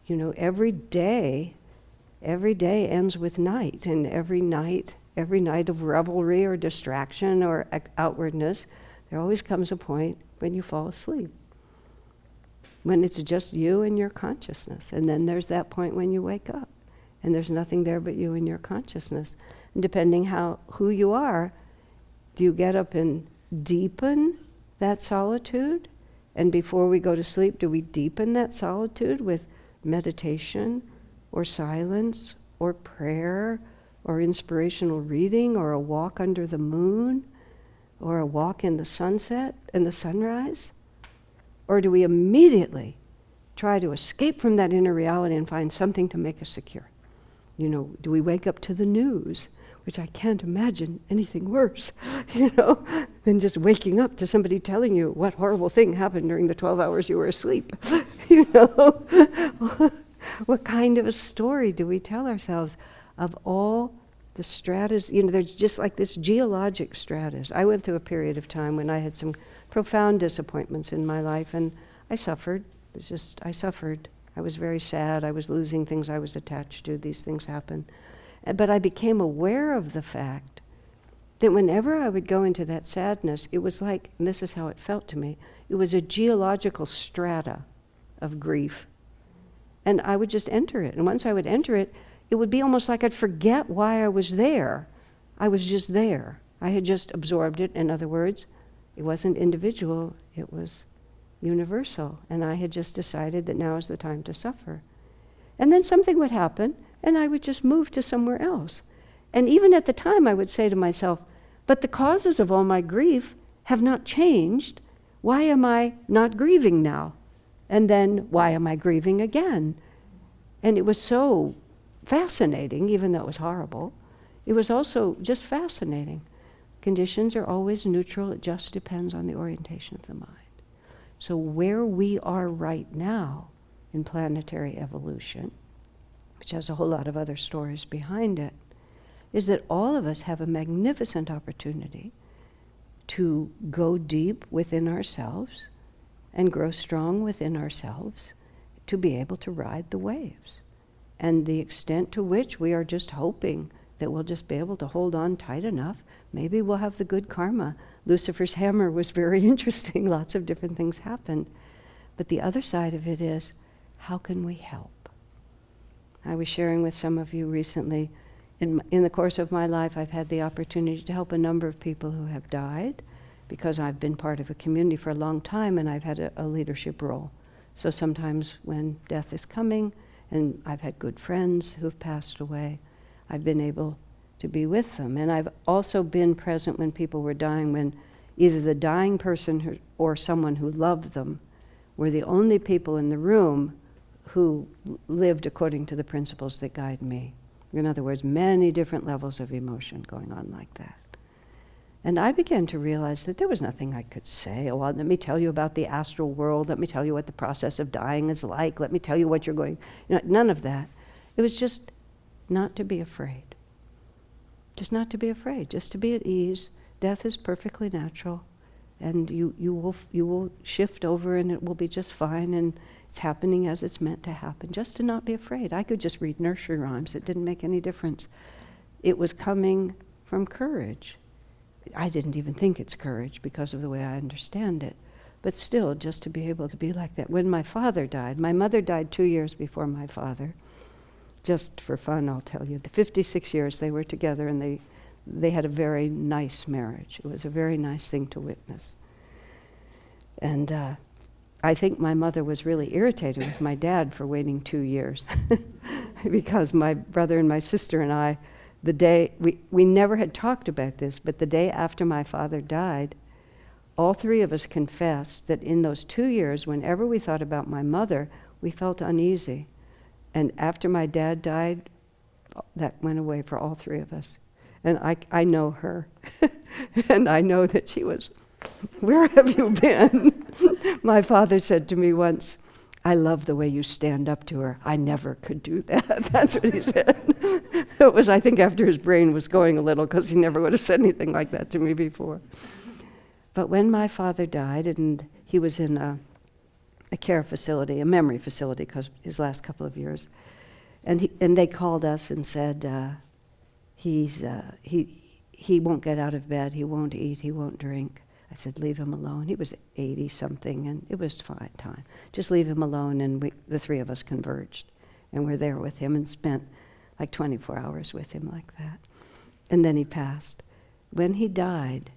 every day ends with night. And every night of revelry or distraction or outwardness, there always comes a point when you fall asleep. When it's just you and your consciousness. And then there's that point when you wake up. And there's nothing there but you and your consciousness. And depending who you are, do you get up and deepen that solitude? And before we go to sleep, do we deepen that solitude with meditation or silence or prayer or inspirational reading or a walk under the moon or a walk in the sunset and the sunrise? Or do we immediately try to escape from that inner reality and find something to make us secure? Do we wake up to the news, which I can't imagine anything worse, than just waking up to somebody telling you what horrible thing happened during the 12 hours you were asleep. What kind of a story do we tell ourselves of all the stratas? There's just like this geologic stratus. I went through a period of time when I had some profound disappointments in my life, and I suffered. I suffered. I was very sad. I was losing things I was attached to. These things happen. But I became aware of the fact that whenever I would go into that sadness, it was like, and this is how it felt to me, it was a geological strata of grief. And I would just enter it. And once I would enter it, it would be almost like I'd forget why I was there. I was just there. I had just absorbed it. In other words, it wasn't individual, it was universal. And I had just decided that now is the time to suffer. And then something would happen, and I would just move to somewhere else. And even at the time, I would say to myself, but the causes of all my grief have not changed. Why am I not grieving now? And then, why am I grieving again? And it was so fascinating, even though it was horrible. It was also just fascinating. Conditions are always neutral. It just depends on the orientation of the mind. So where we are right now in planetary evolution, which has a whole lot of other stories behind it, is that all of us have a magnificent opportunity to go deep within ourselves and grow strong within ourselves to be able to ride the waves. And the extent to which we are just hoping that we'll just be able to hold on tight enough, maybe we'll have the good karma. Lucifer's hammer was very interesting. Lots of different things happened. But the other side of it is, how can we help? I was sharing with some of you recently, in the course of my life, I've had the opportunity to help a number of people who have died because I've been part of a community for a long time and I've had a leadership role. So sometimes when death is coming, and I've had good friends who've passed away, I've been able to be with them. And I've also been present when people were dying, when either the dying person or someone who loved them were the only people in the room who lived according to the principles that guide me. In other words, many different levels of emotion going on like that. And I began to realize that there was nothing I could say. Oh, well, let me tell you about the astral world. Let me tell you what the process of dying is like. Let me tell you what you're going... none of that. It was just not to be afraid. Just not to be afraid. Just to be at ease. Death is perfectly natural. And you will shift over and it will be just fine. And it's happening as it's meant to happen. Just to not be afraid. I could just read nursery rhymes. It didn't make any difference. It was coming from courage. I didn't even think it's courage because of the way I understand it. But still, just to be able to be like that. When my father died, my mother died 2 years before my father. Just for fun, I'll tell you. The 56 years they were together and they had a very nice marriage. It was a very nice thing to witness. And I think my mother was really irritated with my dad for waiting 2 years. Because my brother and my sister and I, the day, we never had talked about this, but the day after my father died, all three of us confessed that in those 2 years, whenever we thought about my mother, we felt uneasy. And after my dad died, that went away for all three of us. And I know her. And I know that she was, where have you been? My father said to me once, I love the way you stand up to her. I never could do that. That's what he said. It was, I think, after his brain was going a little, because he never would have said anything like that to me before. But when my father died, and he was in a care facility, a memory facility, because his last couple of years, and they called us and said, he won't get out of bed, he won't eat, he won't drink. I said, leave him alone. He was 80-something, and it was fine time. Just leave him alone, and the three of us converged. And we're there with him and spent like 24 hours with him like that. And then he passed. When he died,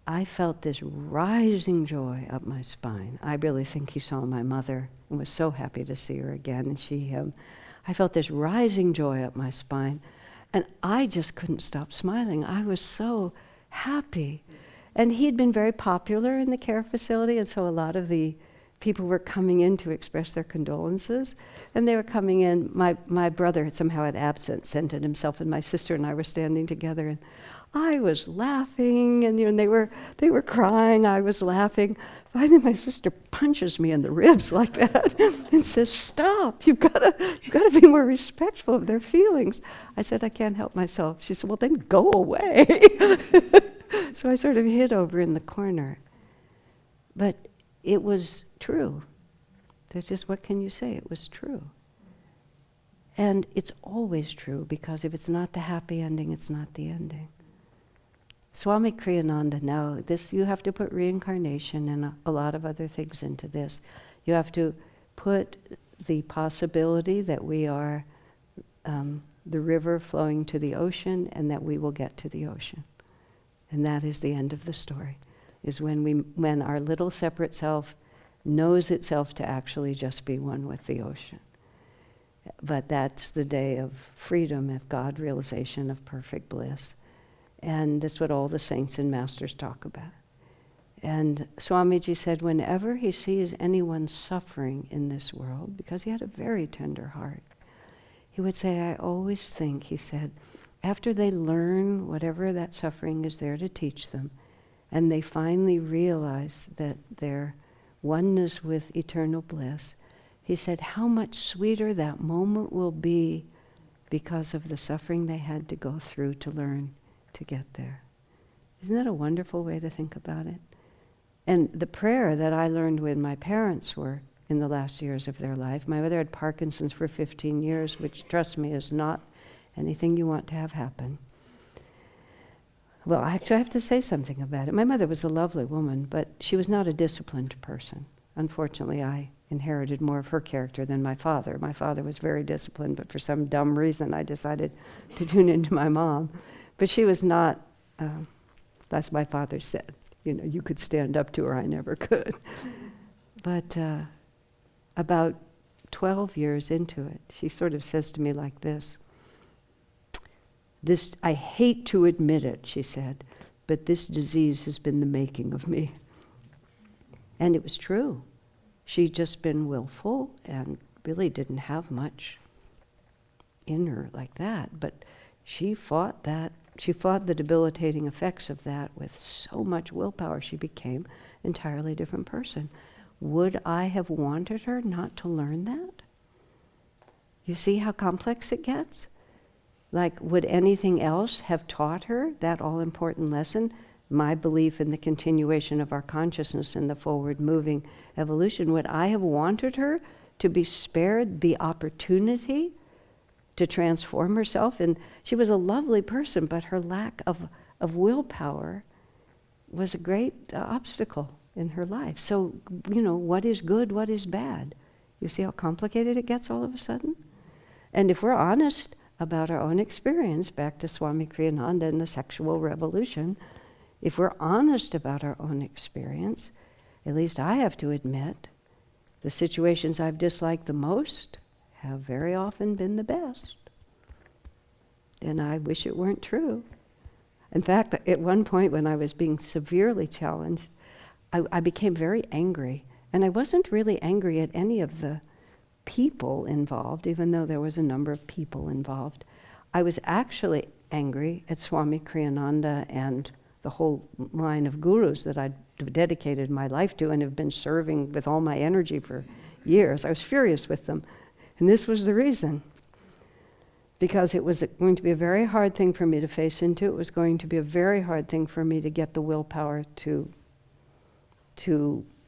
I felt this rising joy up my spine. I really think he saw my mother and was so happy to see her again, and she him. I felt this rising joy up my spine, and I just couldn't stop smiling. I was so happy. And he'd been very popular in the care facility, and so a lot of the people were coming in to express their condolences. And they were coming in, my brother somehow had absented himself, and my sister and I were standing together, and I was laughing, and they were crying, I was laughing. Finally my sister punches me in the ribs like that and says, stop, you've got to be more respectful of their feelings. I said, I can't help myself. She said, well, then go away. So I sort of hid over in the corner. But it was true. There's just, what can you say? It was true. And it's always true, because if it's not the happy ending, it's not the ending. Swami Kriyananda, now this, you have to put reincarnation and a lot of other things into this. You have to put the possibility that we are the river flowing to the ocean, and that we will get to the ocean. And that is the end of the story, is when our little separate self knows itself to actually just be one with the ocean. But that's the day of freedom, of God realization, of perfect bliss. And that's what all the saints and masters talk about. And Swamiji said whenever he sees anyone suffering in this world, because he had a very tender heart, he would say, I always think, he said, after they learn whatever that suffering is there to teach them, and they finally realize that their oneness with eternal bliss, he said, how much sweeter that moment will be because of the suffering they had to go through to learn to get there. Isn't that a wonderful way to think about it? And the prayer that I learned when my parents were in the last years of their life, my mother had Parkinson's for 15 years, which, trust me, is not anything you want to have happen. Well, actually, I have to say something about it. My mother was a lovely woman, but she was not a disciplined person. Unfortunately, I inherited more of her character than my father. My father was very disciplined, but for some dumb reason, I decided to tune into my mom. But she was not, as my father said, you could stand up to her, I never could. But about 12 years into it, she sort of says to me like this, I hate to admit it, she said, but this disease has been the making of me. And it was true. She'd just been willful and really didn't have much in her like that, but she fought that. She fought the debilitating effects of that with so much willpower. She became an entirely different person. Would I have wanted her not to learn that? You see how complex it gets? Like, would anything else have taught her that all-important lesson? My belief in the continuation of our consciousness and the forward-moving evolution. Would I have wanted her to be spared the opportunity to transform herself? And she was a lovely person, but her lack of willpower was a great obstacle in her life. So, what is good, what is bad? You see how complicated it gets all of a sudden? And if we're honest about our own experience, back to Swami Kriyananda and the sexual revolution, if we're honest about our own experience, at least I have to admit, the situations I've disliked the most have very often been the best. And I wish it weren't true. In fact, at one point when I was being severely challenged, I became very angry. And I wasn't really angry at any of the people involved, even though there was a number of people involved. I was actually angry at Swami Kriyananda and the whole line of gurus that I'd dedicated my life to and have been serving with all my energy for years. I was furious with them. And this was the reason. Because it was going to be a very hard thing for me to face into. It was going to be a very hard thing for me to get the willpower to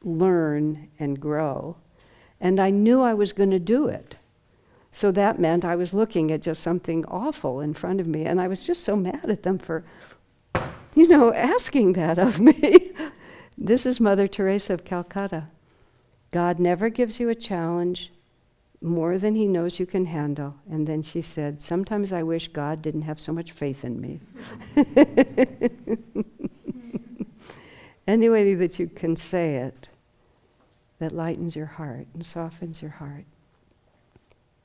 learn and grow. And I knew I was going to do it. So that meant I was looking at just something awful in front of me. And I was just so mad at them for, asking that of me. This is Mother Teresa of Calcutta. God never gives you a challenge more than he knows you can handle. And then she said, sometimes I wish God didn't have so much faith in me. Any way that you can say it, that lightens your heart and softens your heart,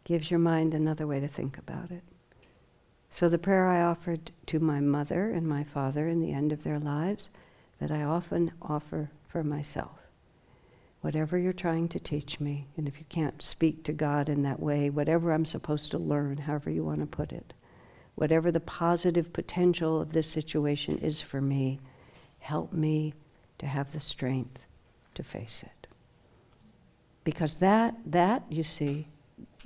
gives your mind another way to think about it. So the prayer I offered to my mother and my father in the end of their lives, that I often offer for myself. Whatever you're trying to teach me, and if you can't speak to God in that way, whatever I'm supposed to learn, however you want to put it, whatever the positive potential of this situation is for me, help me to have the strength to face it. Because that, you see,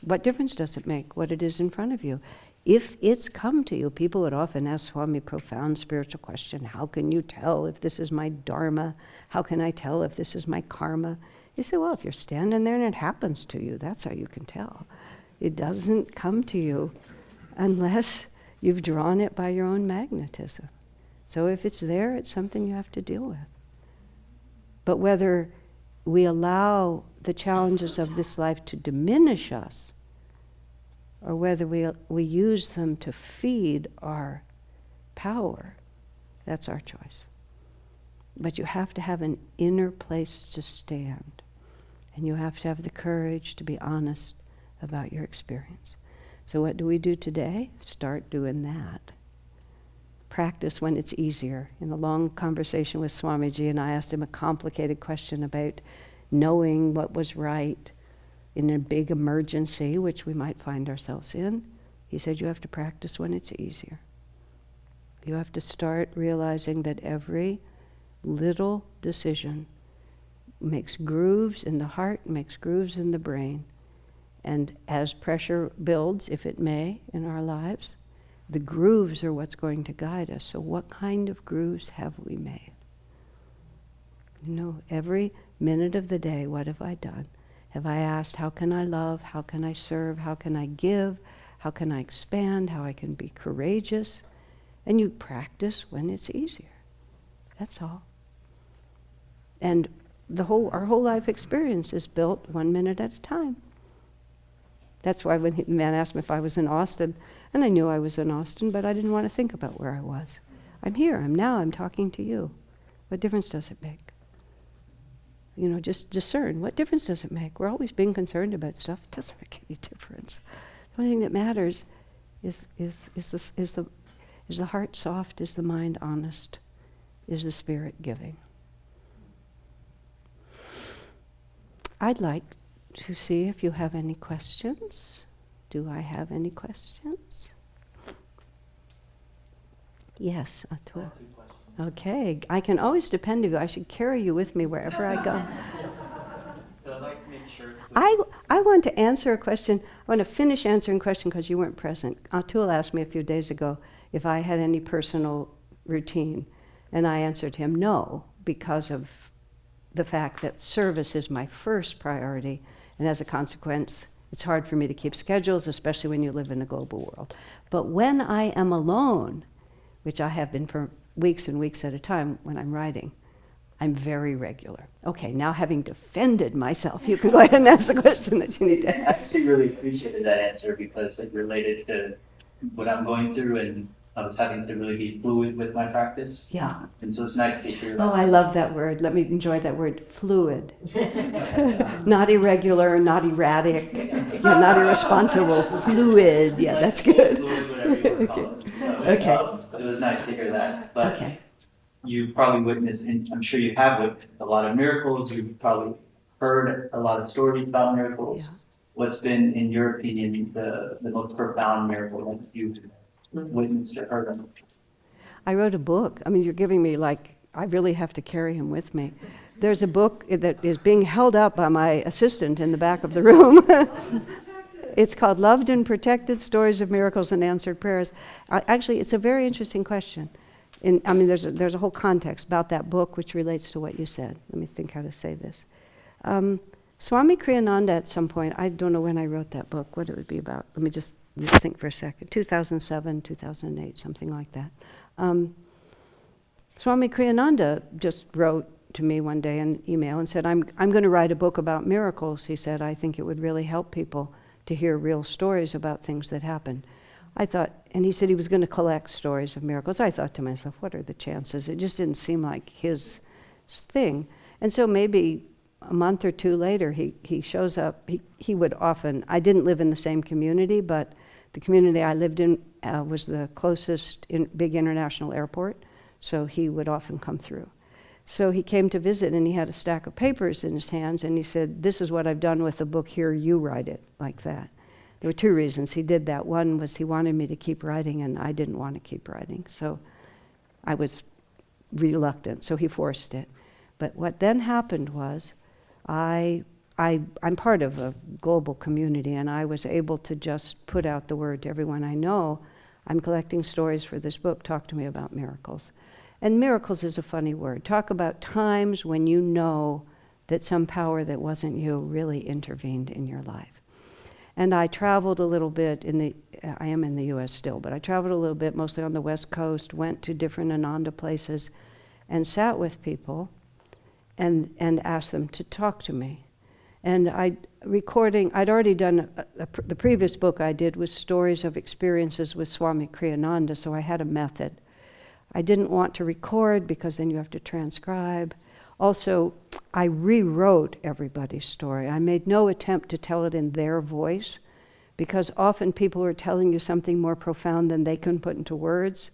what difference does it make what it is in front of you? If it's come to you, people would often ask Swami profound spiritual question, how can you tell if this is my dharma? How can I tell if this is my karma? You say, well, if you're standing there and it happens to you, that's how you can tell. It doesn't come to you unless you've drawn it by your own magnetism. So if it's there, it's something you have to deal with. But whether we allow the challenges of this life to diminish us, or whether we use them to feed our power, that's our choice. But you have to have an inner place to stand. And you have to have the courage to be honest about your experience. So what do we do today? Start doing that. Practice when it's easier. In a long conversation with Swamiji, and I asked him a complicated question about knowing what was right in a big emergency, which we might find ourselves in. He said, you have to practice when it's easier. You have to start realizing that every little decision makes grooves in the heart, makes grooves in the brain. And as pressure builds, if it may, in our lives, the grooves are what's going to guide us. So what kind of grooves have we made? Every minute of the day, what have I done? Have I asked, how can I love? How can I serve? How can I give? How can I expand? How I can be courageous? And you practice when it's easier. That's all. And our whole life experience is built 1 minute at a time. That's why when the man asked me if I was in Austin, and I knew I was in Austin, but I didn't want to think about where I was. I'm here, I'm talking to you. What difference does it make? Just discern. What difference does it make? We're always being concerned about stuff. It doesn't make any difference. The only thing that matters is the heart soft? Is the mind honest? Is the spirit giving? I'd like to see if you have any questions. Do I have any questions? Yes, Atul. Okay, I can always depend on you. I should carry you with me wherever I go. So I'd like to make sure it's... I want to answer a question. I want to finish answering a question because you weren't present. Atul asked me a few days ago if I had any personal routine, and I answered him no, because of the fact that service is my first priority, and as a consequence, it's hard for me to keep schedules, especially when you live in a global world. But when I am alone, which I have been for weeks and weeks at a time when I'm writing, I'm very regular. Okay, now having defended myself, you can go ahead and ask the question that you need to I ask. actually really appreciated that answer because it related to what I'm going through, and I was having to really be fluid with my practice. Yeah. And so it's nice to hear that. Oh, I love that word. Let me enjoy that word, fluid. Not irregular, not erratic, not irresponsible, fluid. Yeah, that's good. Fluid, whatever you want to call it. So Okay. It was was nice to hear that. But Okay. you probably witnessed, and I'm sure you have witnessed a lot of miracles. You've probably heard a lot of stories about miracles. Yeah. What's been, in your opinion, the most profound miracle that you've witnessed or heard of? I wrote a book. I mean, you're giving me like, I really have to carry him with me. There's a book that is being held up by my assistant in the back of the room. It's called Loved and Protected, Stories of Miracles and Answered Prayers. Actually, it's a very interesting question. I mean, there's a whole context about that book which relates to what you said. Let me think how to say this. Swami Kriyananda at some point, I don't know when I wrote that book, what it would be about. Let me just think for a second. 2007, 2008, something like that. Swami Kriyananda just wrote to me one day an email and said, I'm going to write a book about miracles. He said, I think it would really help people to hear real stories about things that happen. I thought, and he said he was going to collect stories of miracles. I thought to myself, what are the chances? It just didn't seem like his thing. And so maybe a month or two later, he shows up. He would often, I didn't live in the same community, but the community I lived in was the closest big international airport, so he would often come through. So he came to visit, and he had a stack of papers in his hands, and he said, this is what I've done with the book, here, you write it, like that. There were two reasons he did that. One was he wanted me to keep writing, and I didn't want to keep writing, so I was reluctant, so he forced it. But what then happened was, I'm part of a global community, and I was able to just put out the word to everyone I know. I'm collecting stories for this book, talk to me about miracles. And miracles is a funny word. Talk about times when you know that some power that wasn't you really intervened in your life. And I traveled a little bit I am in the US still, but I traveled a little bit, mostly on the West Coast, went to different Ananda places, and sat with people and asked them to talk to me. And I'd already done, the previous book I did was stories of experiences with Swami Kriyananda, so I had a method. I didn't want to record because then you have to transcribe. Also, I rewrote everybody's story. I made no attempt to tell it in their voice, because often people are telling you something more profound than they can put into words,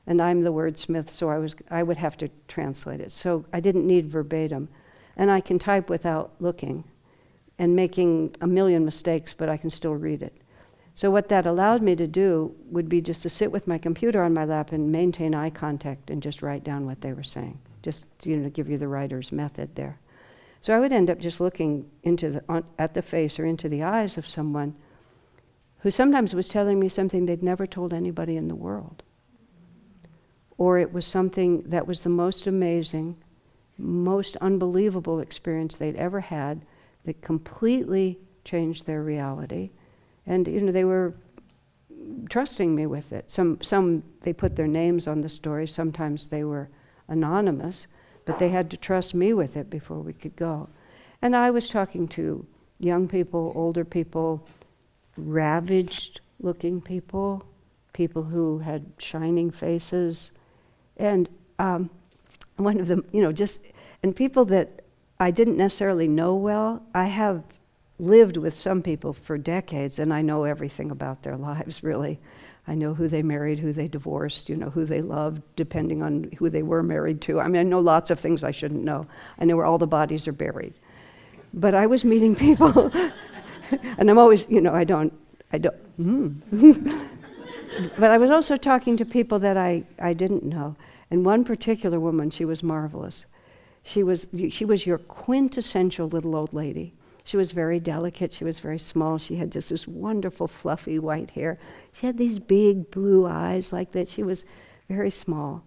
and I'm the wordsmith, so I would have to translate it. So I didn't need verbatim. And I can type without looking and making a million mistakes, but I can still read it. So what that allowed me to do would be just to sit with my computer on my lap and maintain eye contact and just write down what they were saying, just to give you the writer's method there. So I would end up just looking at the face or into the eyes of someone who sometimes was telling me something they'd never told anybody in the world. Or it was something that was the most amazing, most unbelievable experience they'd ever had that completely changed their reality. And they were trusting me with it. Some they put their names on the story. Sometimes they were anonymous, but they had to trust me with it before we could go. And I was talking to young people, older people, ravaged-looking people, people who had shining faces, and one of them, and people that I didn't necessarily know well. I have lived with some people for decades, and I know everything about their lives, really. I know who they married, who they divorced, who they loved, depending on who they were married to. I mean, I know lots of things I shouldn't know. I know where all the bodies are buried. But I was meeting people, and I'm always, I don't. But I was also talking to people that I didn't know. And one particular woman, she was marvelous. She was your quintessential little old lady. She was very delicate. She was very small. She had just this wonderful, fluffy white hair. She had these big blue eyes like that. She was very small.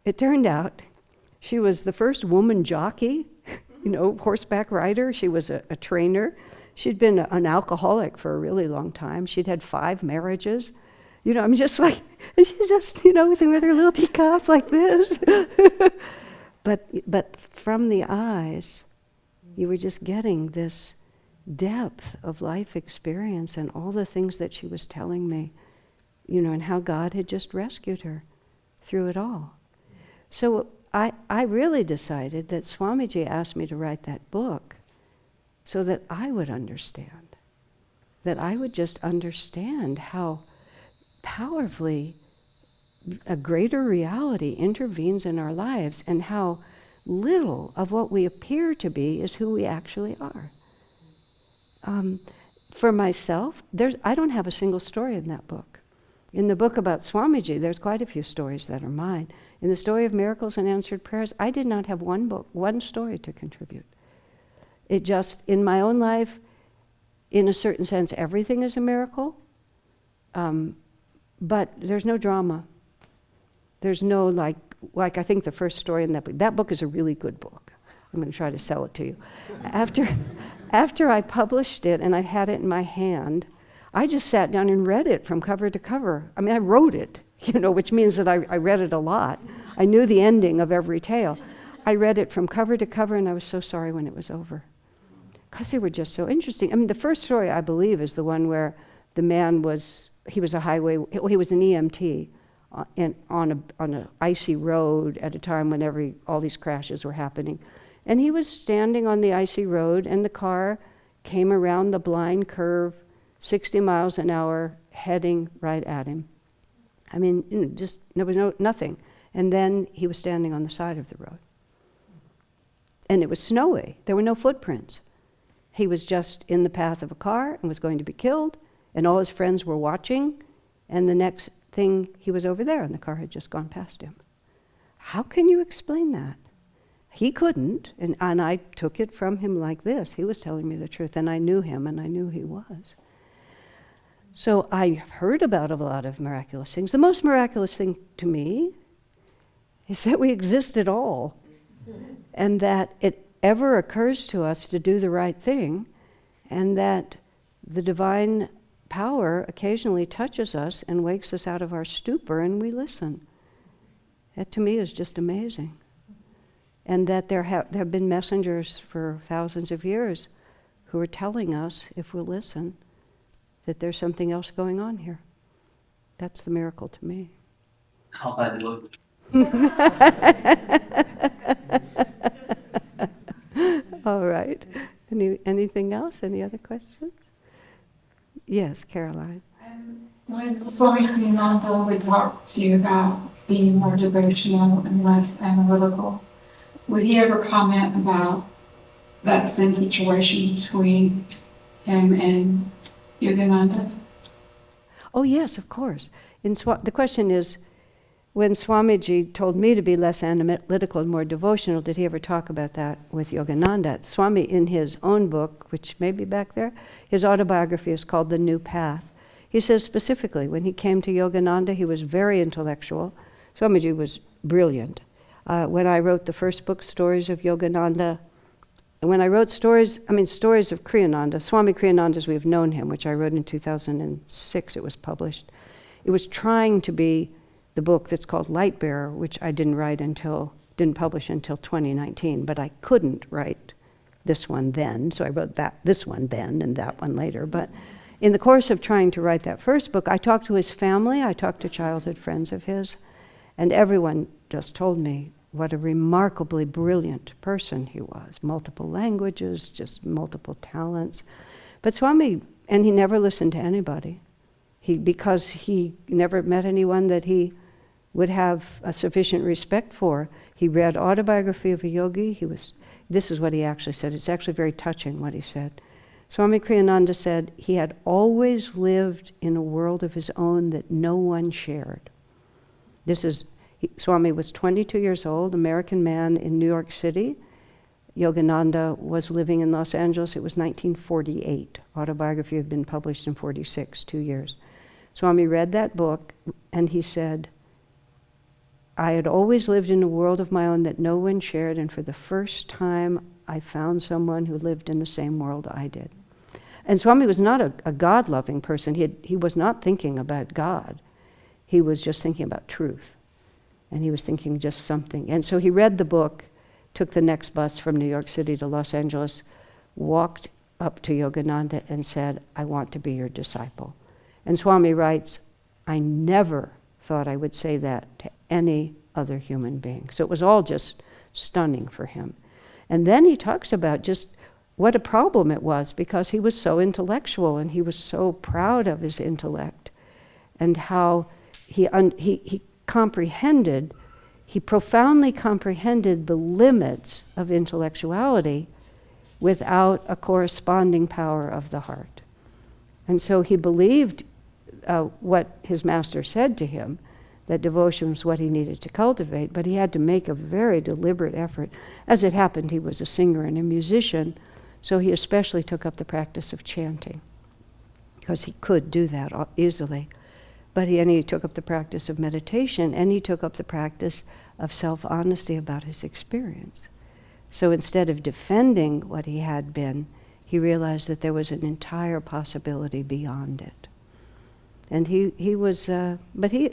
It turned out she was the first woman jockey, horseback rider. She was a trainer. She'd been an alcoholic for a really long time. She'd had 5 marriages. I'm just like, and she's just, with her little teacup like this. But from the eyes, you were just getting this depth of life experience and all the things that she was telling me, and how God had just rescued her through it all. So I really decided that Swamiji asked me to write that book so that I would understand, that I would just understand how powerfully a greater reality intervenes in our lives, and how little of what we appear to be is who we actually are. For myself, I don't have a single story in that book. In the book about Swamiji, there's quite a few stories that are mine. In the story of miracles and answered prayers, I did not have one story to contribute. It just, in my own life, in a certain sense, everything is a miracle, but there's no drama. There's no, like I think the first story in that book is a really good book. I'm going to try to sell it to you. After I published it and I had it in my hand, I just sat down and read it from cover to cover. I mean, I wrote it, which means that I read it a lot. I knew the ending of every tale. I read it from cover to cover, and I was so sorry when it was over, because they were just so interesting. I mean, the first story, I believe, is the one where the man was an EMT on an icy road at a time when all these crashes were happening. And he was standing on the icy road, and the car came around the blind curve, 60 miles an hour, heading right at him. I mean, just there was nothing. And then he was standing on the side of the road. And it was snowy. There were no footprints. He was just in the path of a car and was going to be killed, and all his friends were watching, and the next thing he was over there, and the car had just gone past him. How can you explain that? He couldn't, and I took it from him like this. He was telling me the truth, and I knew him, and I knew he was. So I heard about a lot of miraculous things. The most miraculous thing to me is that we exist at all, and that it ever occurs to us to do the right thing, and that the divine power occasionally touches us and wakes us out of our stupor, and we listen. That to me is just amazing. And that there have been messengers for thousands of years who are telling us, if we'll listen, that there's something else going on here. That's the miracle to me. How I look. All right. Anything else? Any other questions? Yes, Caroline. When Swami Kriyananda would talk to you about being more devotional and less analytical, would he ever comment about that same situation between him and Yogananda? Oh, yes, of course. The question is, when Swamiji told me to be less analytical and more devotional, did he ever talk about that with Yogananda? Swami, in his own book, which may be back there, his autobiography is called The New Path. He says specifically, when he came to Yogananda, he was very intellectual. Swamiji was brilliant. When I wrote the first book, Stories of Yogananda, and when I wrote stories of Kriyananda, Swami Kriyananda as we've known him, which I wrote in 2006, it was published. It was trying to be the book that's called Light Bearer, which I didn't publish until 2019, but I couldn't write this one then, so I wrote this one then and that one later. But in the course of trying to write that first book, I talked to his family, I talked to childhood friends of his, and everyone just told me what a remarkably brilliant person he was. Multiple languages, just multiple talents. But Swami, and he never listened to anybody. Because he never met anyone that he would have a sufficient respect for. He read Autobiography of a Yogi. This is what he actually said. It's actually very touching what he said. Swami Kriyananda said he had always lived in a world of his own that no one shared. Swami was 22 years old, American man in New York City. Yogananda was living in Los Angeles. It was 1948. Autobiography had been published in 46, 2 years. Swami read that book, and he said, I had always lived in a world of my own that no one shared, and for the first time I found someone who lived in the same world I did. And Swami was not a God-loving person. He was not thinking about God. He was just thinking about truth. And he was thinking just something. And so he read the book, took the next bus from New York City to Los Angeles, walked up to Yogananda and said, I want to be your disciple. And Swami writes, I never thought I would say that to any other human being. So it was all just stunning for him. And then he talks about just what a problem it was, because he was so intellectual and he was so proud of his intellect, and how he he profoundly comprehended the limits of intellectuality without a corresponding power of the heart. And so he believed what his master said to him, that devotion was what he needed to cultivate, but he had to make a very deliberate effort. As it happened, he was a singer and a musician, so he especially took up the practice of chanting, because he could do that easily. But he took up the practice of meditation, and he took up the practice of self-honesty about his experience. So instead of defending what he had been, he realized that there was an entire possibility beyond it. And he was, but he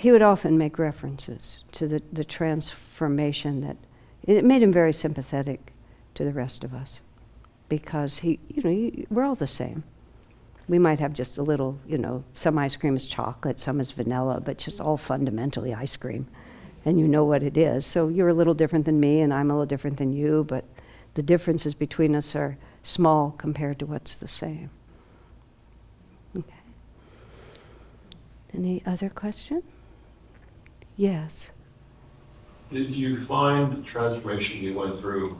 would often make references to the transformation that, it made him very sympathetic to the rest of us, because we're all the same. We might have just a little, some ice cream is chocolate, some is vanilla, but just all fundamentally ice cream. And you know what it is. So you're a little different than me, and I'm a little different than you, but the differences between us are small compared to what's the same. Okay. Any other question? Yes. Did you find the transformation you went through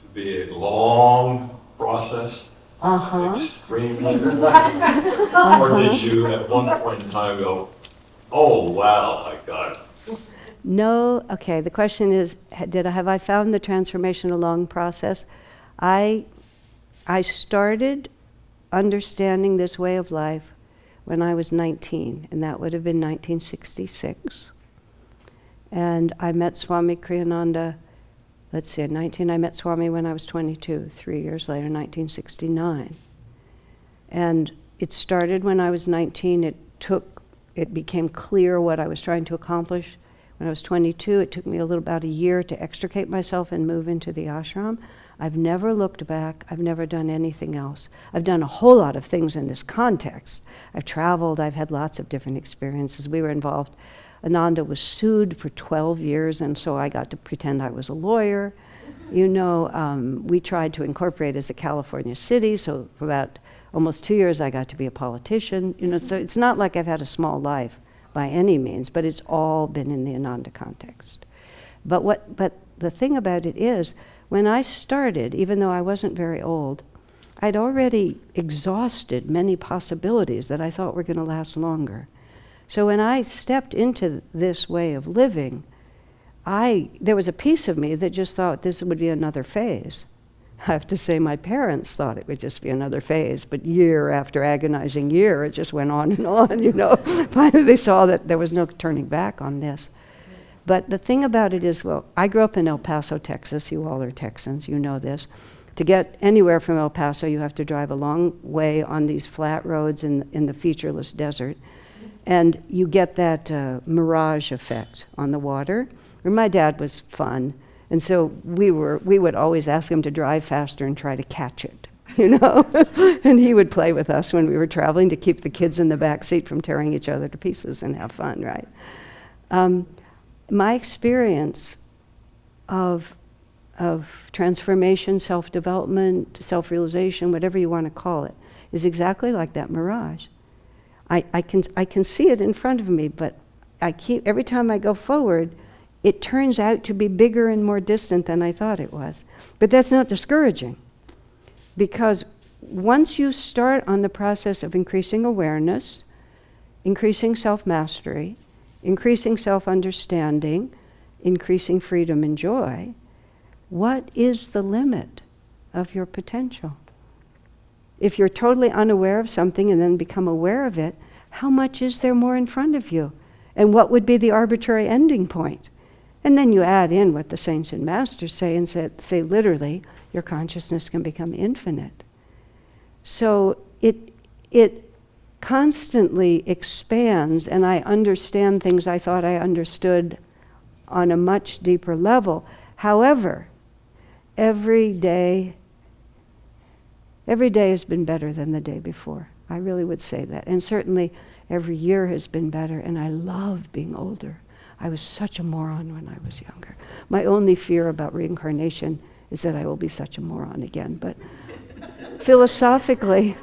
to be a long process? Extremely. Or did you at one point in time go, oh wow, I got it? No, okay, the question is, have I found the transformation a long process? I started understanding this way of life when I was 19, and that would have been 1966. And I met Swami Kriyananda, at 19, I met Swami when I was 22, 3 years later, 1969. And it started when I was 19. It became clear what I was trying to accomplish. When I was 22, it took me about a year to extricate myself and move into the ashram. I've never looked back. I've never done anything else. I've done a whole lot of things in this context. I've traveled. I've had lots of different experiences. We were involved. Ananda was sued for 12 years, and so I got to pretend I was a lawyer. We tried to incorporate as a California city, so for about almost 2 years I got to be a politician. So it's not like I've had a small life by any means, but it's all been in the Ananda context. But the thing about it is, when I started, even though I wasn't very old, I'd already exhausted many possibilities that I thought were going to last longer. So when I stepped into this way of living, there was a piece of me that just thought this would be another phase. I have to say my parents thought it would just be another phase, but year after agonizing year, it just went on and on, Finally they saw that there was no turning back on this. But the thing about it is, I grew up in El Paso, Texas. You all are Texans, you know this. To get anywhere from El Paso, you have to drive a long way on these flat roads in the featureless desert. And you get that mirage effect on the water. My dad was fun, and so we would always ask him to drive faster and try to catch it, And he would play with us when we were traveling to keep the kids in the back seat from tearing each other to pieces and have fun, right? My experience of transformation, self-development, self-realization, whatever you want to call it, is exactly like that mirage. I can see it in front of me, but every time I go forward, it turns out to be bigger and more distant than I thought it was. But that's not discouraging, because once you start on the process of increasing awareness, increasing self-mastery, increasing self-understanding, increasing freedom and joy, what is the limit of your potential? If you're totally unaware of something and then become aware of it, how much is there more in front of you? And what would be the arbitrary ending point? And then you add in what the saints and masters say, and say literally, your consciousness can become infinite. So it constantly expands, and I understand things I thought I understood on a much deeper level. However, every day has been better than the day before. I really would say that. And certainly every year has been better, and I love being older. I was such a moron when I was younger. My only fear about reincarnation is that I will be such a moron again. But philosophically,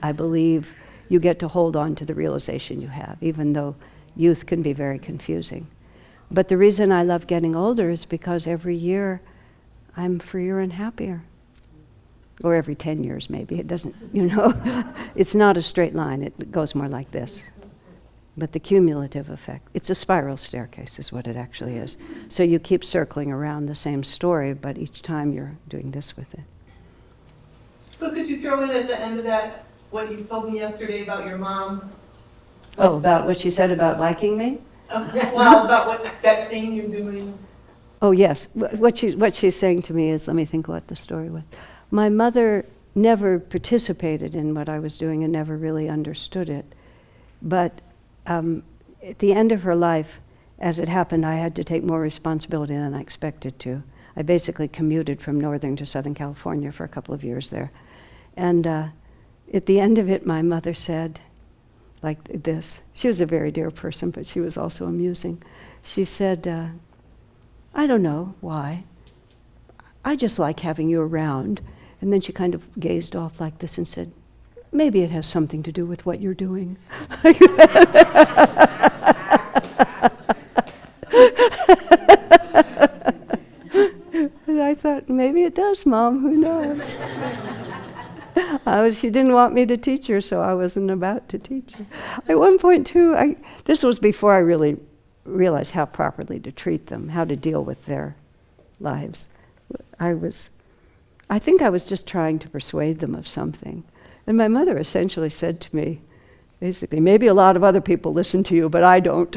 I believe you get to hold on to the realization you have, even though youth can be very confusing. But the reason I love getting older is because every year I'm freer and happier. Or every 10 years maybe. It doesn't, it's not a straight line. It goes more like this. But the cumulative effect, it's a spiral staircase is what it actually is. So you keep circling around the same story, but each time you're doing this with it. So could you throw in at the end of that what you told me yesterday about your mom? Oh, about what she said about liking me? Well, about what that thing you're doing. Oh, yes. What she's saying to me is, let me think what the story was. My mother never participated in what I was doing and never really understood it. But at the end of her life, as it happened, I had to take more responsibility than I expected to. I basically commuted from Northern to Southern California for a couple of years there. And at the end of it, my mother said, like this. She was a very dear person, but she was also amusing. She said, I don't know why. I just like having you around. And then she kind of gazed off like this and said, maybe it has something to do with what you're doing. I thought, maybe it does, Mom, who knows? She didn't want me to teach her, so I wasn't about to teach her. At one point, too, this was before I really realized how properly to treat them, how to deal with their lives. I think I was just trying to persuade them of something. And my mother essentially said to me, basically, maybe a lot of other people listen to you, but I don't.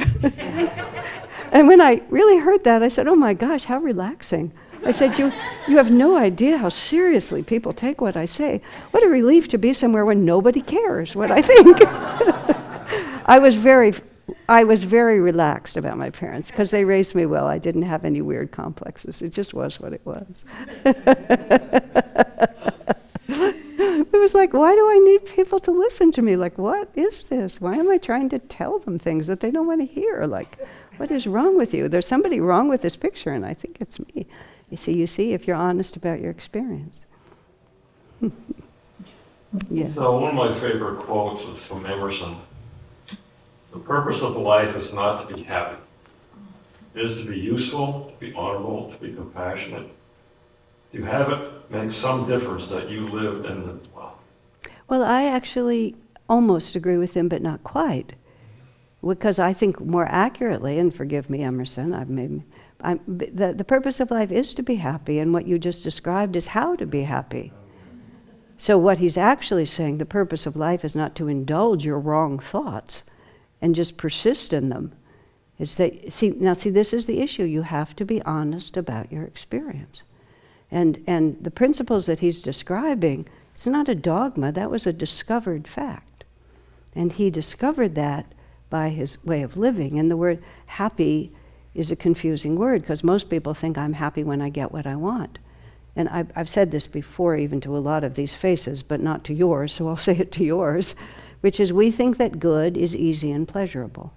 And when I really heard that, I said, oh my gosh, how relaxing. I said, you have no idea how seriously people take what I say. What a relief to be somewhere when nobody cares what I think. I was very relaxed about my parents because they raised me well. I didn't have any weird complexes. It just was what it was. It was like, why do I need people to listen to me? Like, what is this? Why am I trying to tell them things that they don't want to hear? Like, what is wrong with you? There's somebody wrong with this picture, and I think it's me. You see, if you're honest about your experience. Yes. So one of my favorite quotes is from Emerson. The purpose of life is not to be happy. It is to be useful, to be honorable, to be compassionate. To have it make some difference that you lived in the well. Well, I actually almost agree with him, but not quite. Because I think more accurately, and forgive me, Emerson, the purpose of life is to be happy, and what you just described is how to be happy. So what he's actually saying, the purpose of life is not to indulge your wrong thoughts and just persist in them. It's that, this is the issue. You have to be honest about your experience. And the principles that he's describing, it's not a dogma, that was a discovered fact. And he discovered that by his way of living. And the word happy is a confusing word because most people think I'm happy when I get what I want. And I've said this before even to a lot of these faces, but not to yours, so I'll say it to yours, which is we think that good is easy and pleasurable.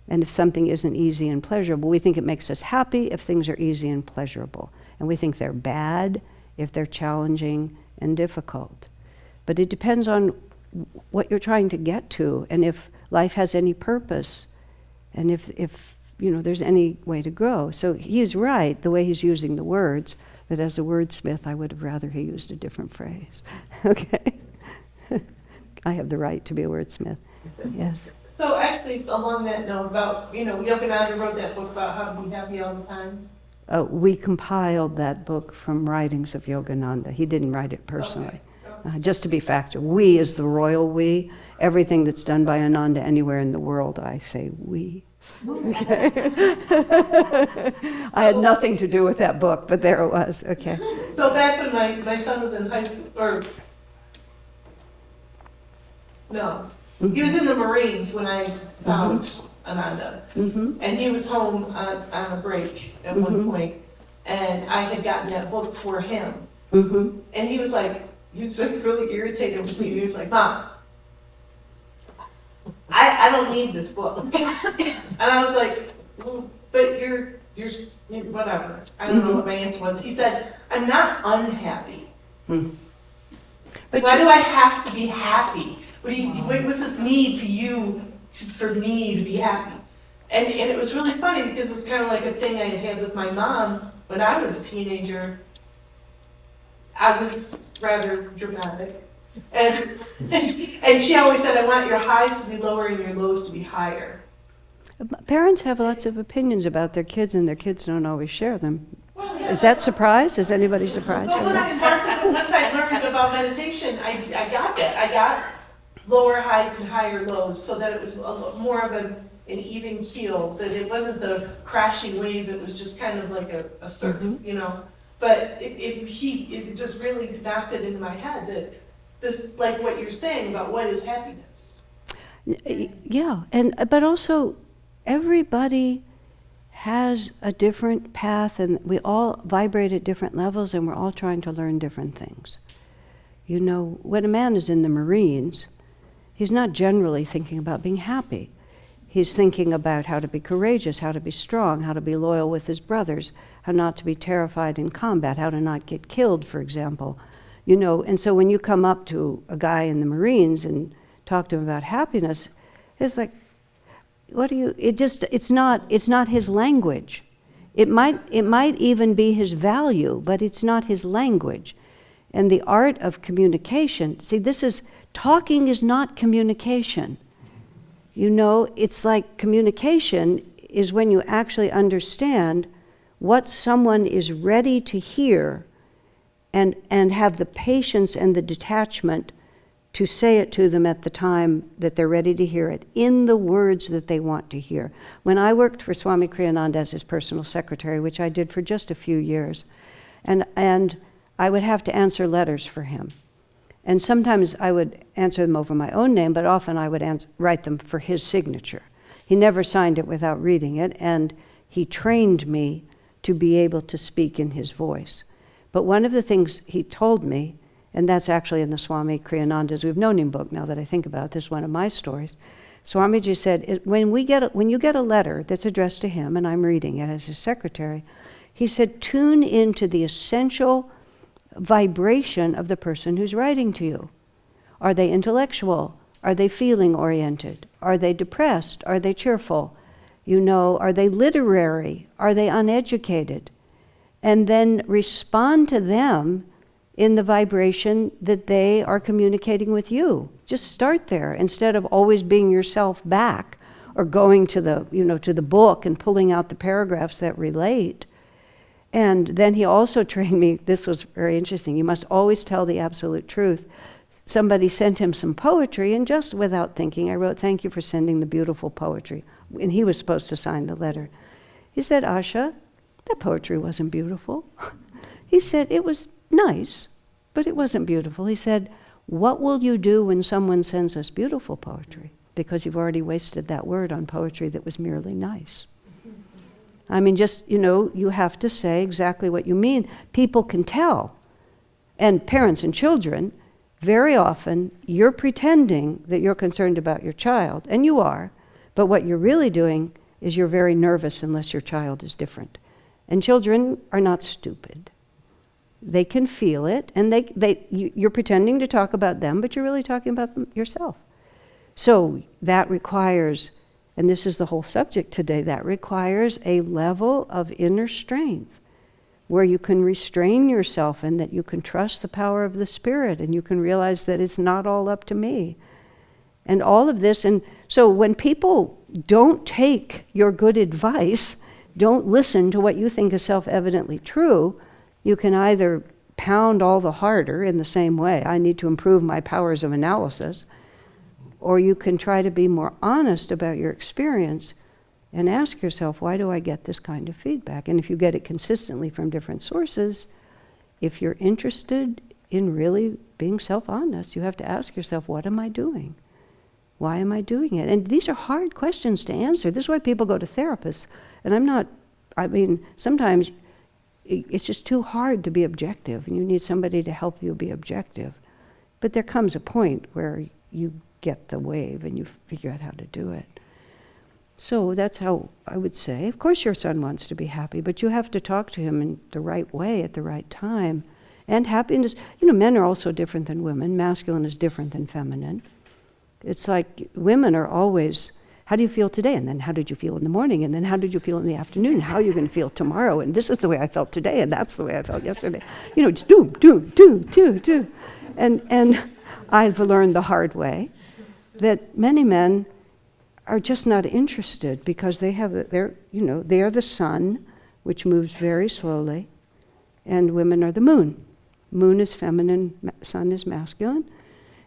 And if something isn't easy and pleasurable, we think it makes us happy if things are easy and pleasurable. And we think they're bad if they're challenging and difficult. But it depends on what you're trying to get to, and if life has any purpose, and if there's any way to grow. So he's right, the way he's using the words, that as a wordsmith, I would have rather he used a different phrase. Okay? I have the right to be a wordsmith. Yes. So actually, along that note about, Yogananda wrote that book about how to be happy all the time. We compiled that book from writings of Yogananda. He didn't write it personally. Okay. Just to be factual, we is the royal we. Everything that's done by Ananda anywhere in the world, I say we. Okay. I had nothing to do with that book, but there it was. Okay. So back when my son was in high school, he was in the Marines when I found Ananda. Mm-hmm. And he was home on a break at one point, and I had gotten that book for him. Mm-hmm. And he was really irritated with me. He was like, Mom, I don't need this book. And I was like, well, but you're whatever. I don't know what my answer was. He said, I'm not unhappy. Mm. Why do I have to be happy What was this need for you, for me to be happy? And it was really funny because it was kind of like a thing I had with my mom when I was a teenager. I was rather dramatic. And, and she always said, I want your highs to be lower and your lows to be higher. Parents have lots of opinions about their kids, and their kids don't always share them. Well, yeah. Is that surprised? Is anybody surprised by Well, that? once I learned about meditation, I got that. I got lower highs and higher lows, so that it was more of an even keel, that it wasn't the crashing waves, it was just kind of like a surf, you know. But it just really knocked it into my head that this, like what you're saying about what is happiness. Yeah, but also everybody has a different path, and we all vibrate at different levels, and we're all trying to learn different things. You know, when a man is in the Marines, he's not generally thinking about being happy. He's thinking about how to be courageous, how to be strong, how to be loyal with his brothers, how not to be terrified in combat, how to not get killed, for example. You know, and so when you come up to a guy in the Marines and talk to him about happiness, it's like, it's not his language. It might even be his value, but it's not his language. And the art of communication, see, talking is not communication. You know, it's like communication is when you actually understand what someone is ready to hear and have the patience and the detachment to say it to them at the time that they're ready to hear it, in the words that they want to hear. When I worked for Swami Kriyananda as his personal secretary, which I did for just a few years, and I would have to answer letters for him. And sometimes I would answer them over my own name, but often I would write them for his signature. He never signed it without reading it, and he trained me to be able to speak in his voice. But one of the things he told me, and that's actually in the Swami Kriyananda's We've Known Him book, now that I think about it, this is one of my stories. Swamiji said, when you get a letter that's addressed to him, and I'm reading it as his secretary, he said, tune into the essential vibration of the person who's writing to you. Are they intellectual? Are they feeling oriented? Are they depressed? Are they cheerful? You know, are they literary? Are they uneducated? And then respond to them in the vibration that they are communicating with you. Just start there instead of always being yourself back or going to the book and pulling out the paragraphs that relate. And then he also trained me, this was very interesting, you must always tell the absolute truth. Somebody sent him some poetry, and just without thinking, I wrote, "Thank you for sending the beautiful poetry." And he was supposed to sign the letter. He said, "Asha, that poetry wasn't beautiful." He said, "It was nice, but it wasn't beautiful." He said, "What will you do when someone sends us beautiful poetry? Because you've already wasted that word on poetry that was merely nice." I mean, just, you have to say exactly what you mean. People can tell. And parents and children, very often, you're pretending that you're concerned about your child, and you are, but what you're really doing is you're very nervous unless your child is different. And children are not stupid. They can feel it, and you're pretending to talk about them, but you're really talking about yourself. So that requires, and this is the whole subject today, that requires a level of inner strength where you can restrain yourself and that you can trust the power of the Spirit and you can realize that it's not all up to me. And all of this, and so when people don't take your good advice, don't listen to what you think is self-evidently true, you can either pound all the harder in the same way, I need to improve my powers of analysis, or you can try to be more honest about your experience and ask yourself, why do I get this kind of feedback? And if you get it consistently from different sources, if you're interested in really being self-honest, you have to ask yourself, what am I doing? Why am I doing it? And these are hard questions to answer. This is why people go to therapists. And sometimes it's just too hard to be objective, and you need somebody to help you be objective. But there comes a point where you get the wave and you figure out how to do it. So that's how I would say. Of course your son wants to be happy, but you have to talk to him in the right way at the right time. And happiness, men are also different than women. Masculine is different than feminine. It's like women are always, how do you feel today? And then how did you feel in the morning? And then how did you feel in the afternoon? How are you going to feel tomorrow? And this is the way I felt today, and that's the way I felt yesterday. You know, just do. And I've learned the hard way that many men are just not interested because they are the sun, which moves very slowly, and women are the moon. Moon is feminine, sun is masculine.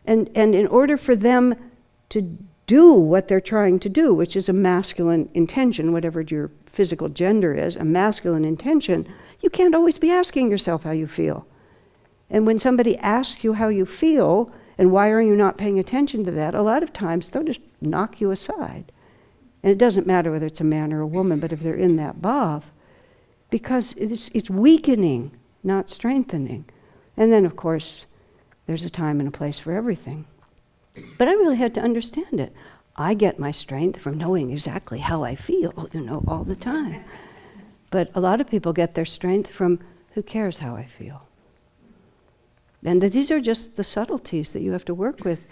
And in order for them to do what they're trying to do, which is a masculine intention, whatever your physical gender is, a masculine intention, you can't always be asking yourself how you feel. And when somebody asks you how you feel, and why are you not paying attention to that, a lot of times they'll just knock you aside. And it doesn't matter whether it's a man or a woman, but if they're in that bhav, because it's weakening, not strengthening. And then, of course, there's a time and a place for everything. But I really had to understand it. I get my strength from knowing exactly how I feel, all the time. But a lot of people get their strength from who cares how I feel. And these are just the subtleties that you have to work with.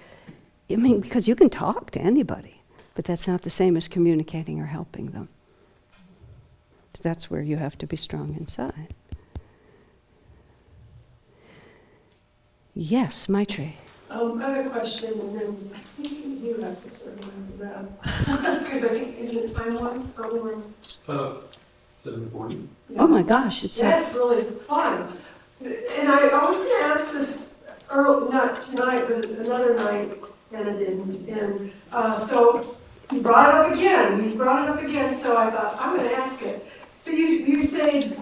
I mean, because you can talk to anybody, but that's not the same as communicating or helping them. So that's where you have to be strong inside. Yes, Maitri. I have a question, and then I think you have to sort of remember that. Because I think in the timeline, early one. 7:40. Oh my gosh, it's That's really fun. And I was going to ask this, not tonight, but another night, and I didn't. And so you brought it up again. So I thought, I'm going to ask it. So you said,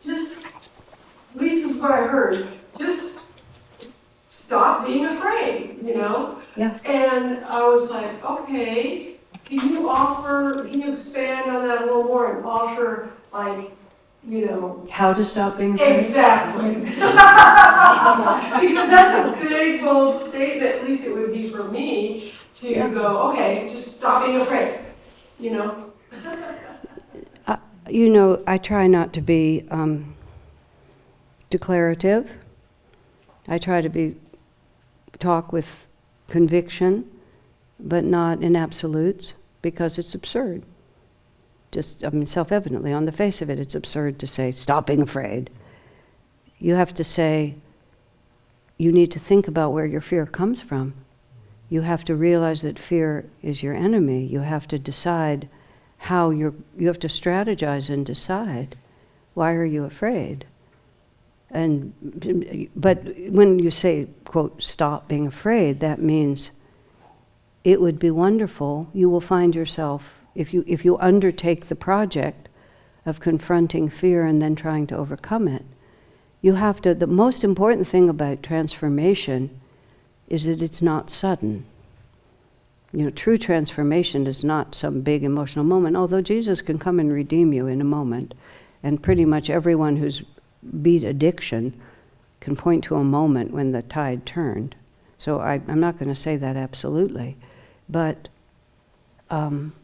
just, at least this is what I heard, just stop being afraid, Yeah. And I was like, okay, can you expand on that a little more and offer, like, how to stop being afraid? Exactly. Because that's a big, bold statement, at least it would be for me, to go, okay, just stop being afraid, I try not to be declarative. I try to talk with conviction, but not in absolutes, because it's absurd. Self-evidently, on the face of it, it's absurd to say, stop being afraid. You have to say, you need to think about where your fear comes from. You have to realize that fear is your enemy. You have to decide you have to strategize and decide, why are you afraid? But when you say, quote, stop being afraid, that means it would be wonderful. You will find yourself, if you undertake the project of confronting fear and then trying to overcome it, the most important thing about transformation is that it's not sudden. True transformation is not some big emotional moment, although Jesus can come and redeem you in a moment. And pretty much everyone who's beat addiction can point to a moment when the tide turned. So I'm not going to say that absolutely. But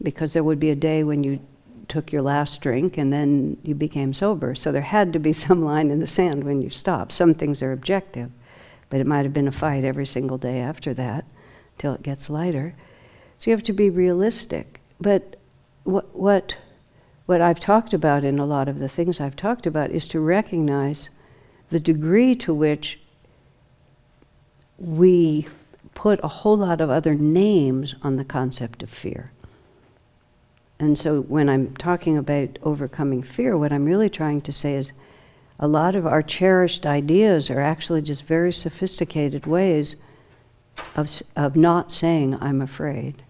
because there would be a day when you took your last drink and then you became sober. So there had to be some line in the sand when you stopped. Some things are objective, but it might have been a fight every single day after that till it gets lighter. So you have to be realistic. But what I've talked about in a lot of the things I've talked about is to recognize the degree to which we put a whole lot of other names on the concept of fear. And so when I'm talking about overcoming fear, what I'm really trying to say is a lot of our cherished ideas are actually just very sophisticated ways of not saying I'm afraid.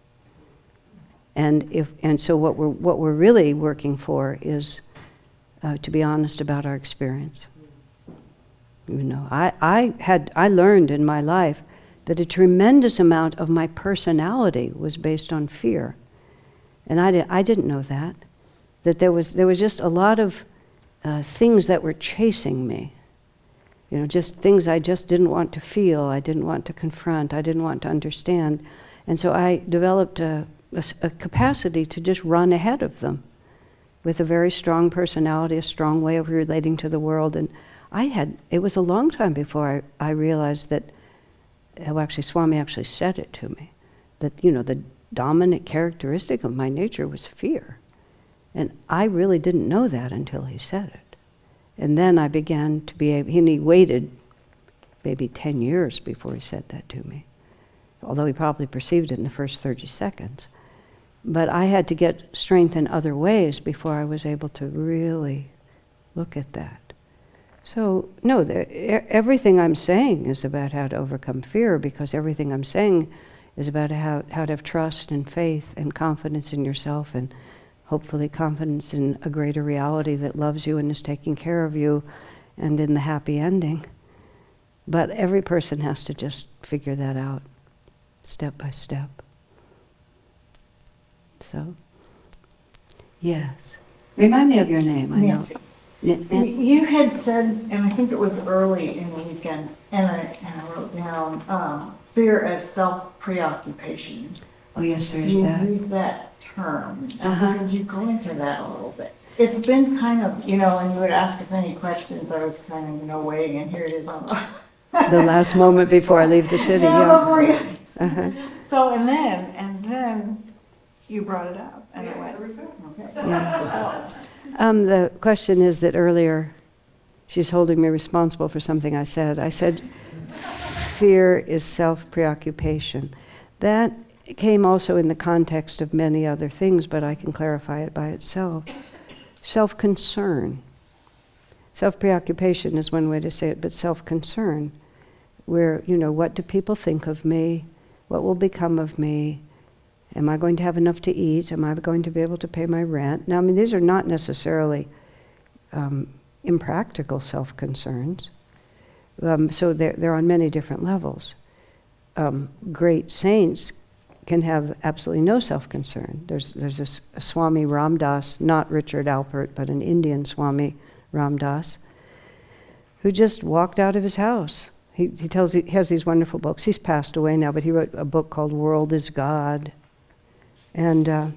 And so what we're really working for is to be honest about our experience. I learned in my life that a tremendous amount of my personality was based on fear, and I didn't know that there was just a lot of things that were chasing me. Just things I just didn't want to feel, I didn't want to confront, I didn't want to understand, and so I developed a capacity to just run ahead of them with a very strong personality, a strong way of relating to the world. And it was a long time before I realized that well, actually, Swami actually said it to me, that, the dominant characteristic of my nature was fear. And I really didn't know that until he said it. And then I began to be able, and he waited maybe 10 years before he said that to me, although he probably perceived it in the first 30 seconds. But I had to get strength in other ways before I was able to really look at that. So, no, everything I'm saying is about how to overcome fear, because everything I'm saying is about how to have trust and faith and confidence in yourself, and hopefully confidence in a greater reality that loves you and is taking care of you, and in the happy ending. But every person has to just figure that out step by step. So, yes. Remind me of your name. I Nancy. know. You had said, and I think it was early in the weekend, and I wrote down fear as self-preoccupation. Oh, yes, there's You that. use that term. Uh-huh. Could you go into that a little bit? It's been kind of, when you would ask if any questions, I was kind of, waiting, and here it is on The last moment before I leave the city, yeah, before you. Uh-huh. So, and then you brought it up, and I went, okay. Yeah. The question is that earlier, she's holding me responsible for something I said. I said, fear is self-preoccupation. That came also in the context of many other things, but I can clarify it by itself. Self-concern. Self-preoccupation is one way to say it, but self-concern, where, what do people think of me? What will become of me? Am I going to have enough to eat? Am I going to be able to pay my rent? Now, these are not necessarily impractical self-concerns. So they're on many different levels. Great saints can have absolutely no self-concern. There's a Swami Ram Dass, not Richard Alpert, but an Indian Swami Ram Dass, who just walked out of his house. He has these wonderful books. He's passed away now, but he wrote a book called World is God, and a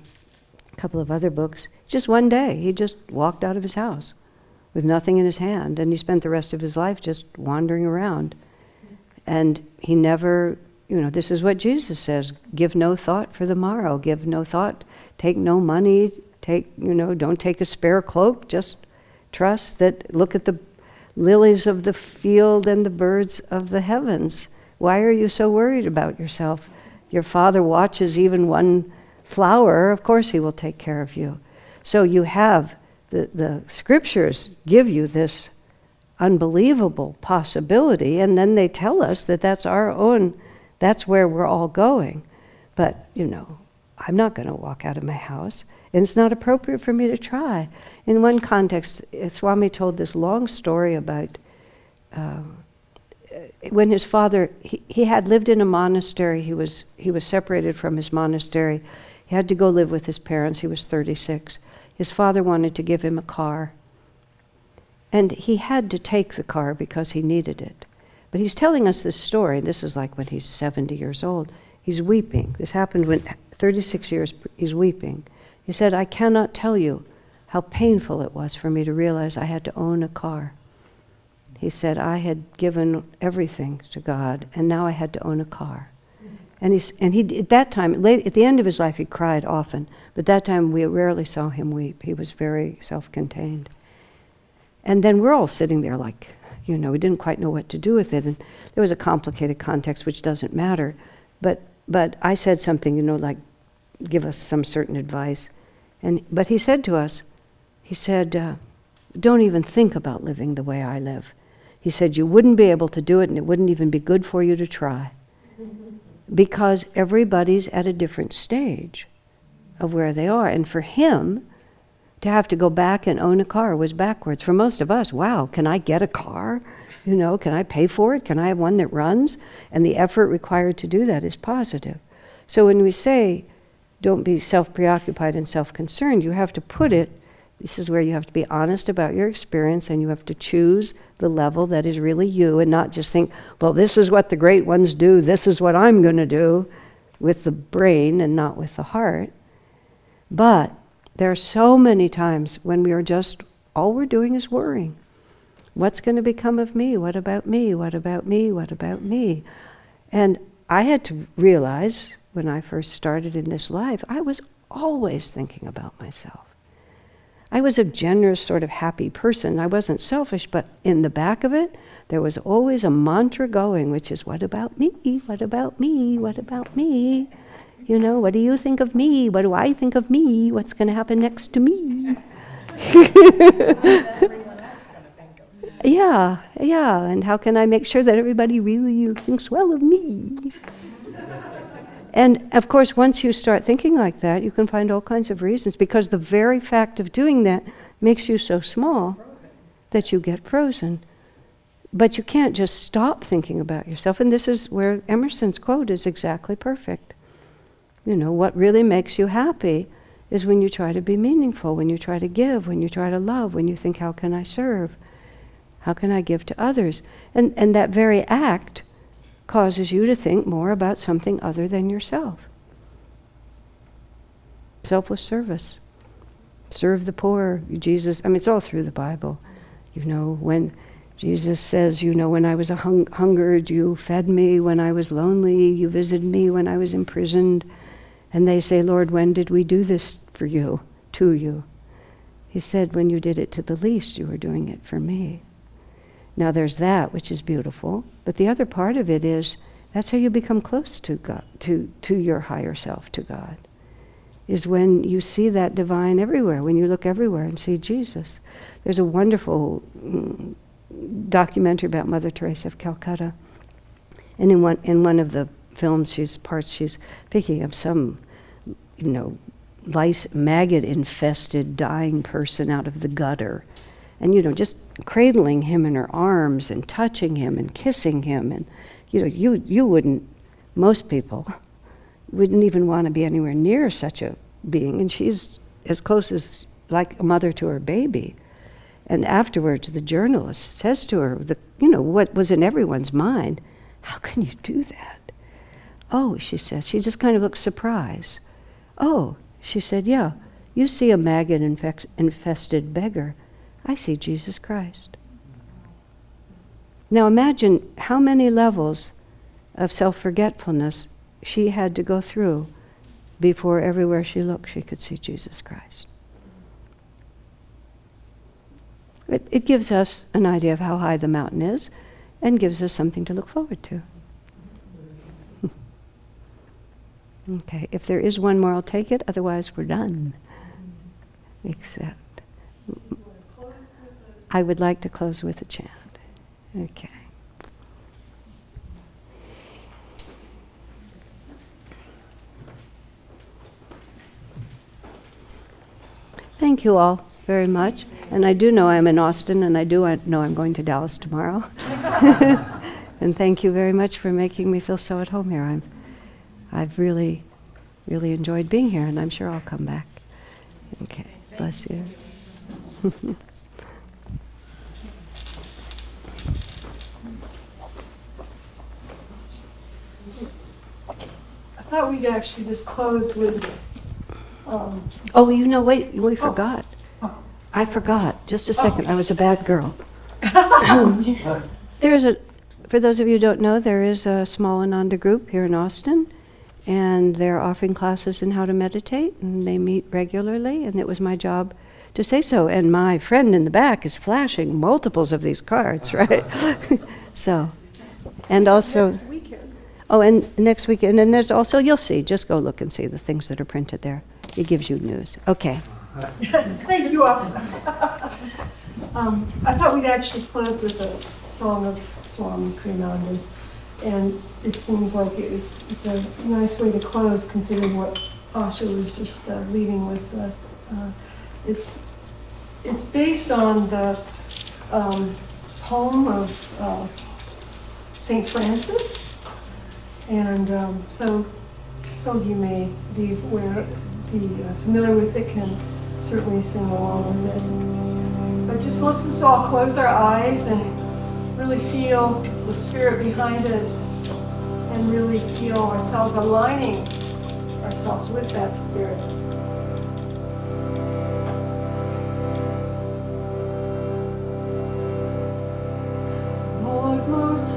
couple of other books. Just one day, he just walked out of his house with nothing in his hand, and he spent the rest of his life just wandering around. And he never, this is what Jesus says, give no thought for the morrow, give no thought, take no money, don't take a spare cloak, just trust that, look at the lilies of the field and the birds of the heavens. Why are you so worried about yourself? Your Father watches even one flower, of course he will take care of you. So you have, the scriptures give you this unbelievable possibility, and then they tell us that that's where we're all going. But, I'm not going to walk out of my house, and it's not appropriate for me to try. In one context, Swami told this long story about when his father, he had lived in a monastery, he was separated from his monastery, he had to go live with his parents, he was 36. His father wanted to give him a car, and he had to take the car because he needed it. But he's telling us this story, this is like when he's 70 years old, he's weeping. This happened when 36 years, he's weeping. He said, I cannot tell you how painful it was for me to realize I had to own a car. He said, I had given everything to God, and now I had to own a car. And he at that time, at the end of his life, he cried often, but that time we rarely saw him weep. He was very self-contained. And then we're all sitting there like, we didn't quite know what to do with it, and there was a complicated context which doesn't matter. But I said something, like, give us some certain advice. But he said to us, don't even think about living the way I live. He said, you wouldn't be able to do it, and it wouldn't even be good for you to try. Because everybody's at a different stage of where they are. And for him, to have to go back and own a car was backwards. For most of us, wow, can I get a car? Can I pay for it? Can I have one that runs? And the effort required to do that is positive. So when we say, don't be self-preoccupied and self-concerned, you have to put it, this is where you have to be honest about your experience, and you have to choose the level that is really you, and not just think, well, this is what the great ones do, this is what I'm going to do, with the brain and not with the heart. But there are so many times when we are just, all we're doing is worrying. What's going to become of me? What about me? What about me? What about me? And I had to realize when I first started in this life, I was always thinking about myself. I was a generous, sort of happy person. I wasn't selfish, but in the back of it, there was always a mantra going, which is, what about me? What about me? What about me? You know, what do you think of me? What do I think of me? What's going to happen next to me? Yeah, and how can I make sure that everybody really thinks well of me? And of course, once you start thinking like that, you can find all kinds of reasons, because the very fact of doing that makes you so small that you get frozen. But you can't just stop thinking about yourself. And this is where Emerson's quote is exactly perfect. You know, what really makes you happy is when you try to be meaningful, when you try to give, when you try to love, when you think, how can I serve? How can I give to others? And that very act causes you to think more about something other than yourself. Selfless service. Serve the poor. Jesus, I mean, it's all through the Bible. You know, when Jesus says, you know, when I was hungered, you fed me. When I was lonely, you visited me. When I was imprisoned. And they say, Lord, when did we do this for you, to you? He said, when you did it to the least, you were doing it for me. Now there's that, which is beautiful, but the other part of it is, that's how you become close to God, to your higher self, to God, is when you see that divine everywhere, when you look everywhere and see Jesus. There's a wonderful documentary about Mother Teresa of Calcutta, and in one of the films, she's picking up some, you know, maggot-infested dying person out of the gutter, and, you know, just cradling him in her arms and touching him and kissing him. And, you know, you wouldn't, most people wouldn't even want to be anywhere near such a being. And she's as close as like a mother to her baby. And afterwards, the journalist says to her, you know, what was in everyone's mind, how can you do that? Oh, she says, she just kind of looks surprised. Oh, she said, yeah, you see a maggot-infested beggar. I see Jesus Christ. Now imagine how many levels of self-forgetfulness she had to go through before everywhere she looked she could see Jesus Christ. It gives us an idea of how high the mountain is and gives us something to look forward to. Okay, if there is one more, I'll take it. Otherwise, we're done. Except, I would like to close with a chant. Okay. Thank you all very much. And I do know I'm in Austin, and I do know I'm going to Dallas tomorrow. And thank you very much for making me feel so at home here. I've really, really enjoyed being here, and I'm sure I'll come back. Okay, bless you. I thought we'd actually just close with, Oh, you know, wait, we forgot. I forgot. Just a second. I was a bad girl. For those of you who don't know, there is a small Ananda group here in Austin, and they're offering classes in how to meditate, and they meet regularly, and it was my job to say so. And my friend in the back is flashing multiples of these cards, right? So, and also, and next weekend, and there's also, you'll see, just go look and see the things that are printed there. It gives you news. Okay. thank you all. I thought we'd actually close with a song of Swami Kriyananda's, and it seems like it's a nice way to close, considering what Asha was just leaving with us. It's based on the poem of St. Francis, and so some of you may be familiar with it, can certainly sing along with it. But just let's us all close our eyes and really feel the spirit behind it, and really feel ourselves aligning ourselves with that spirit. Lord most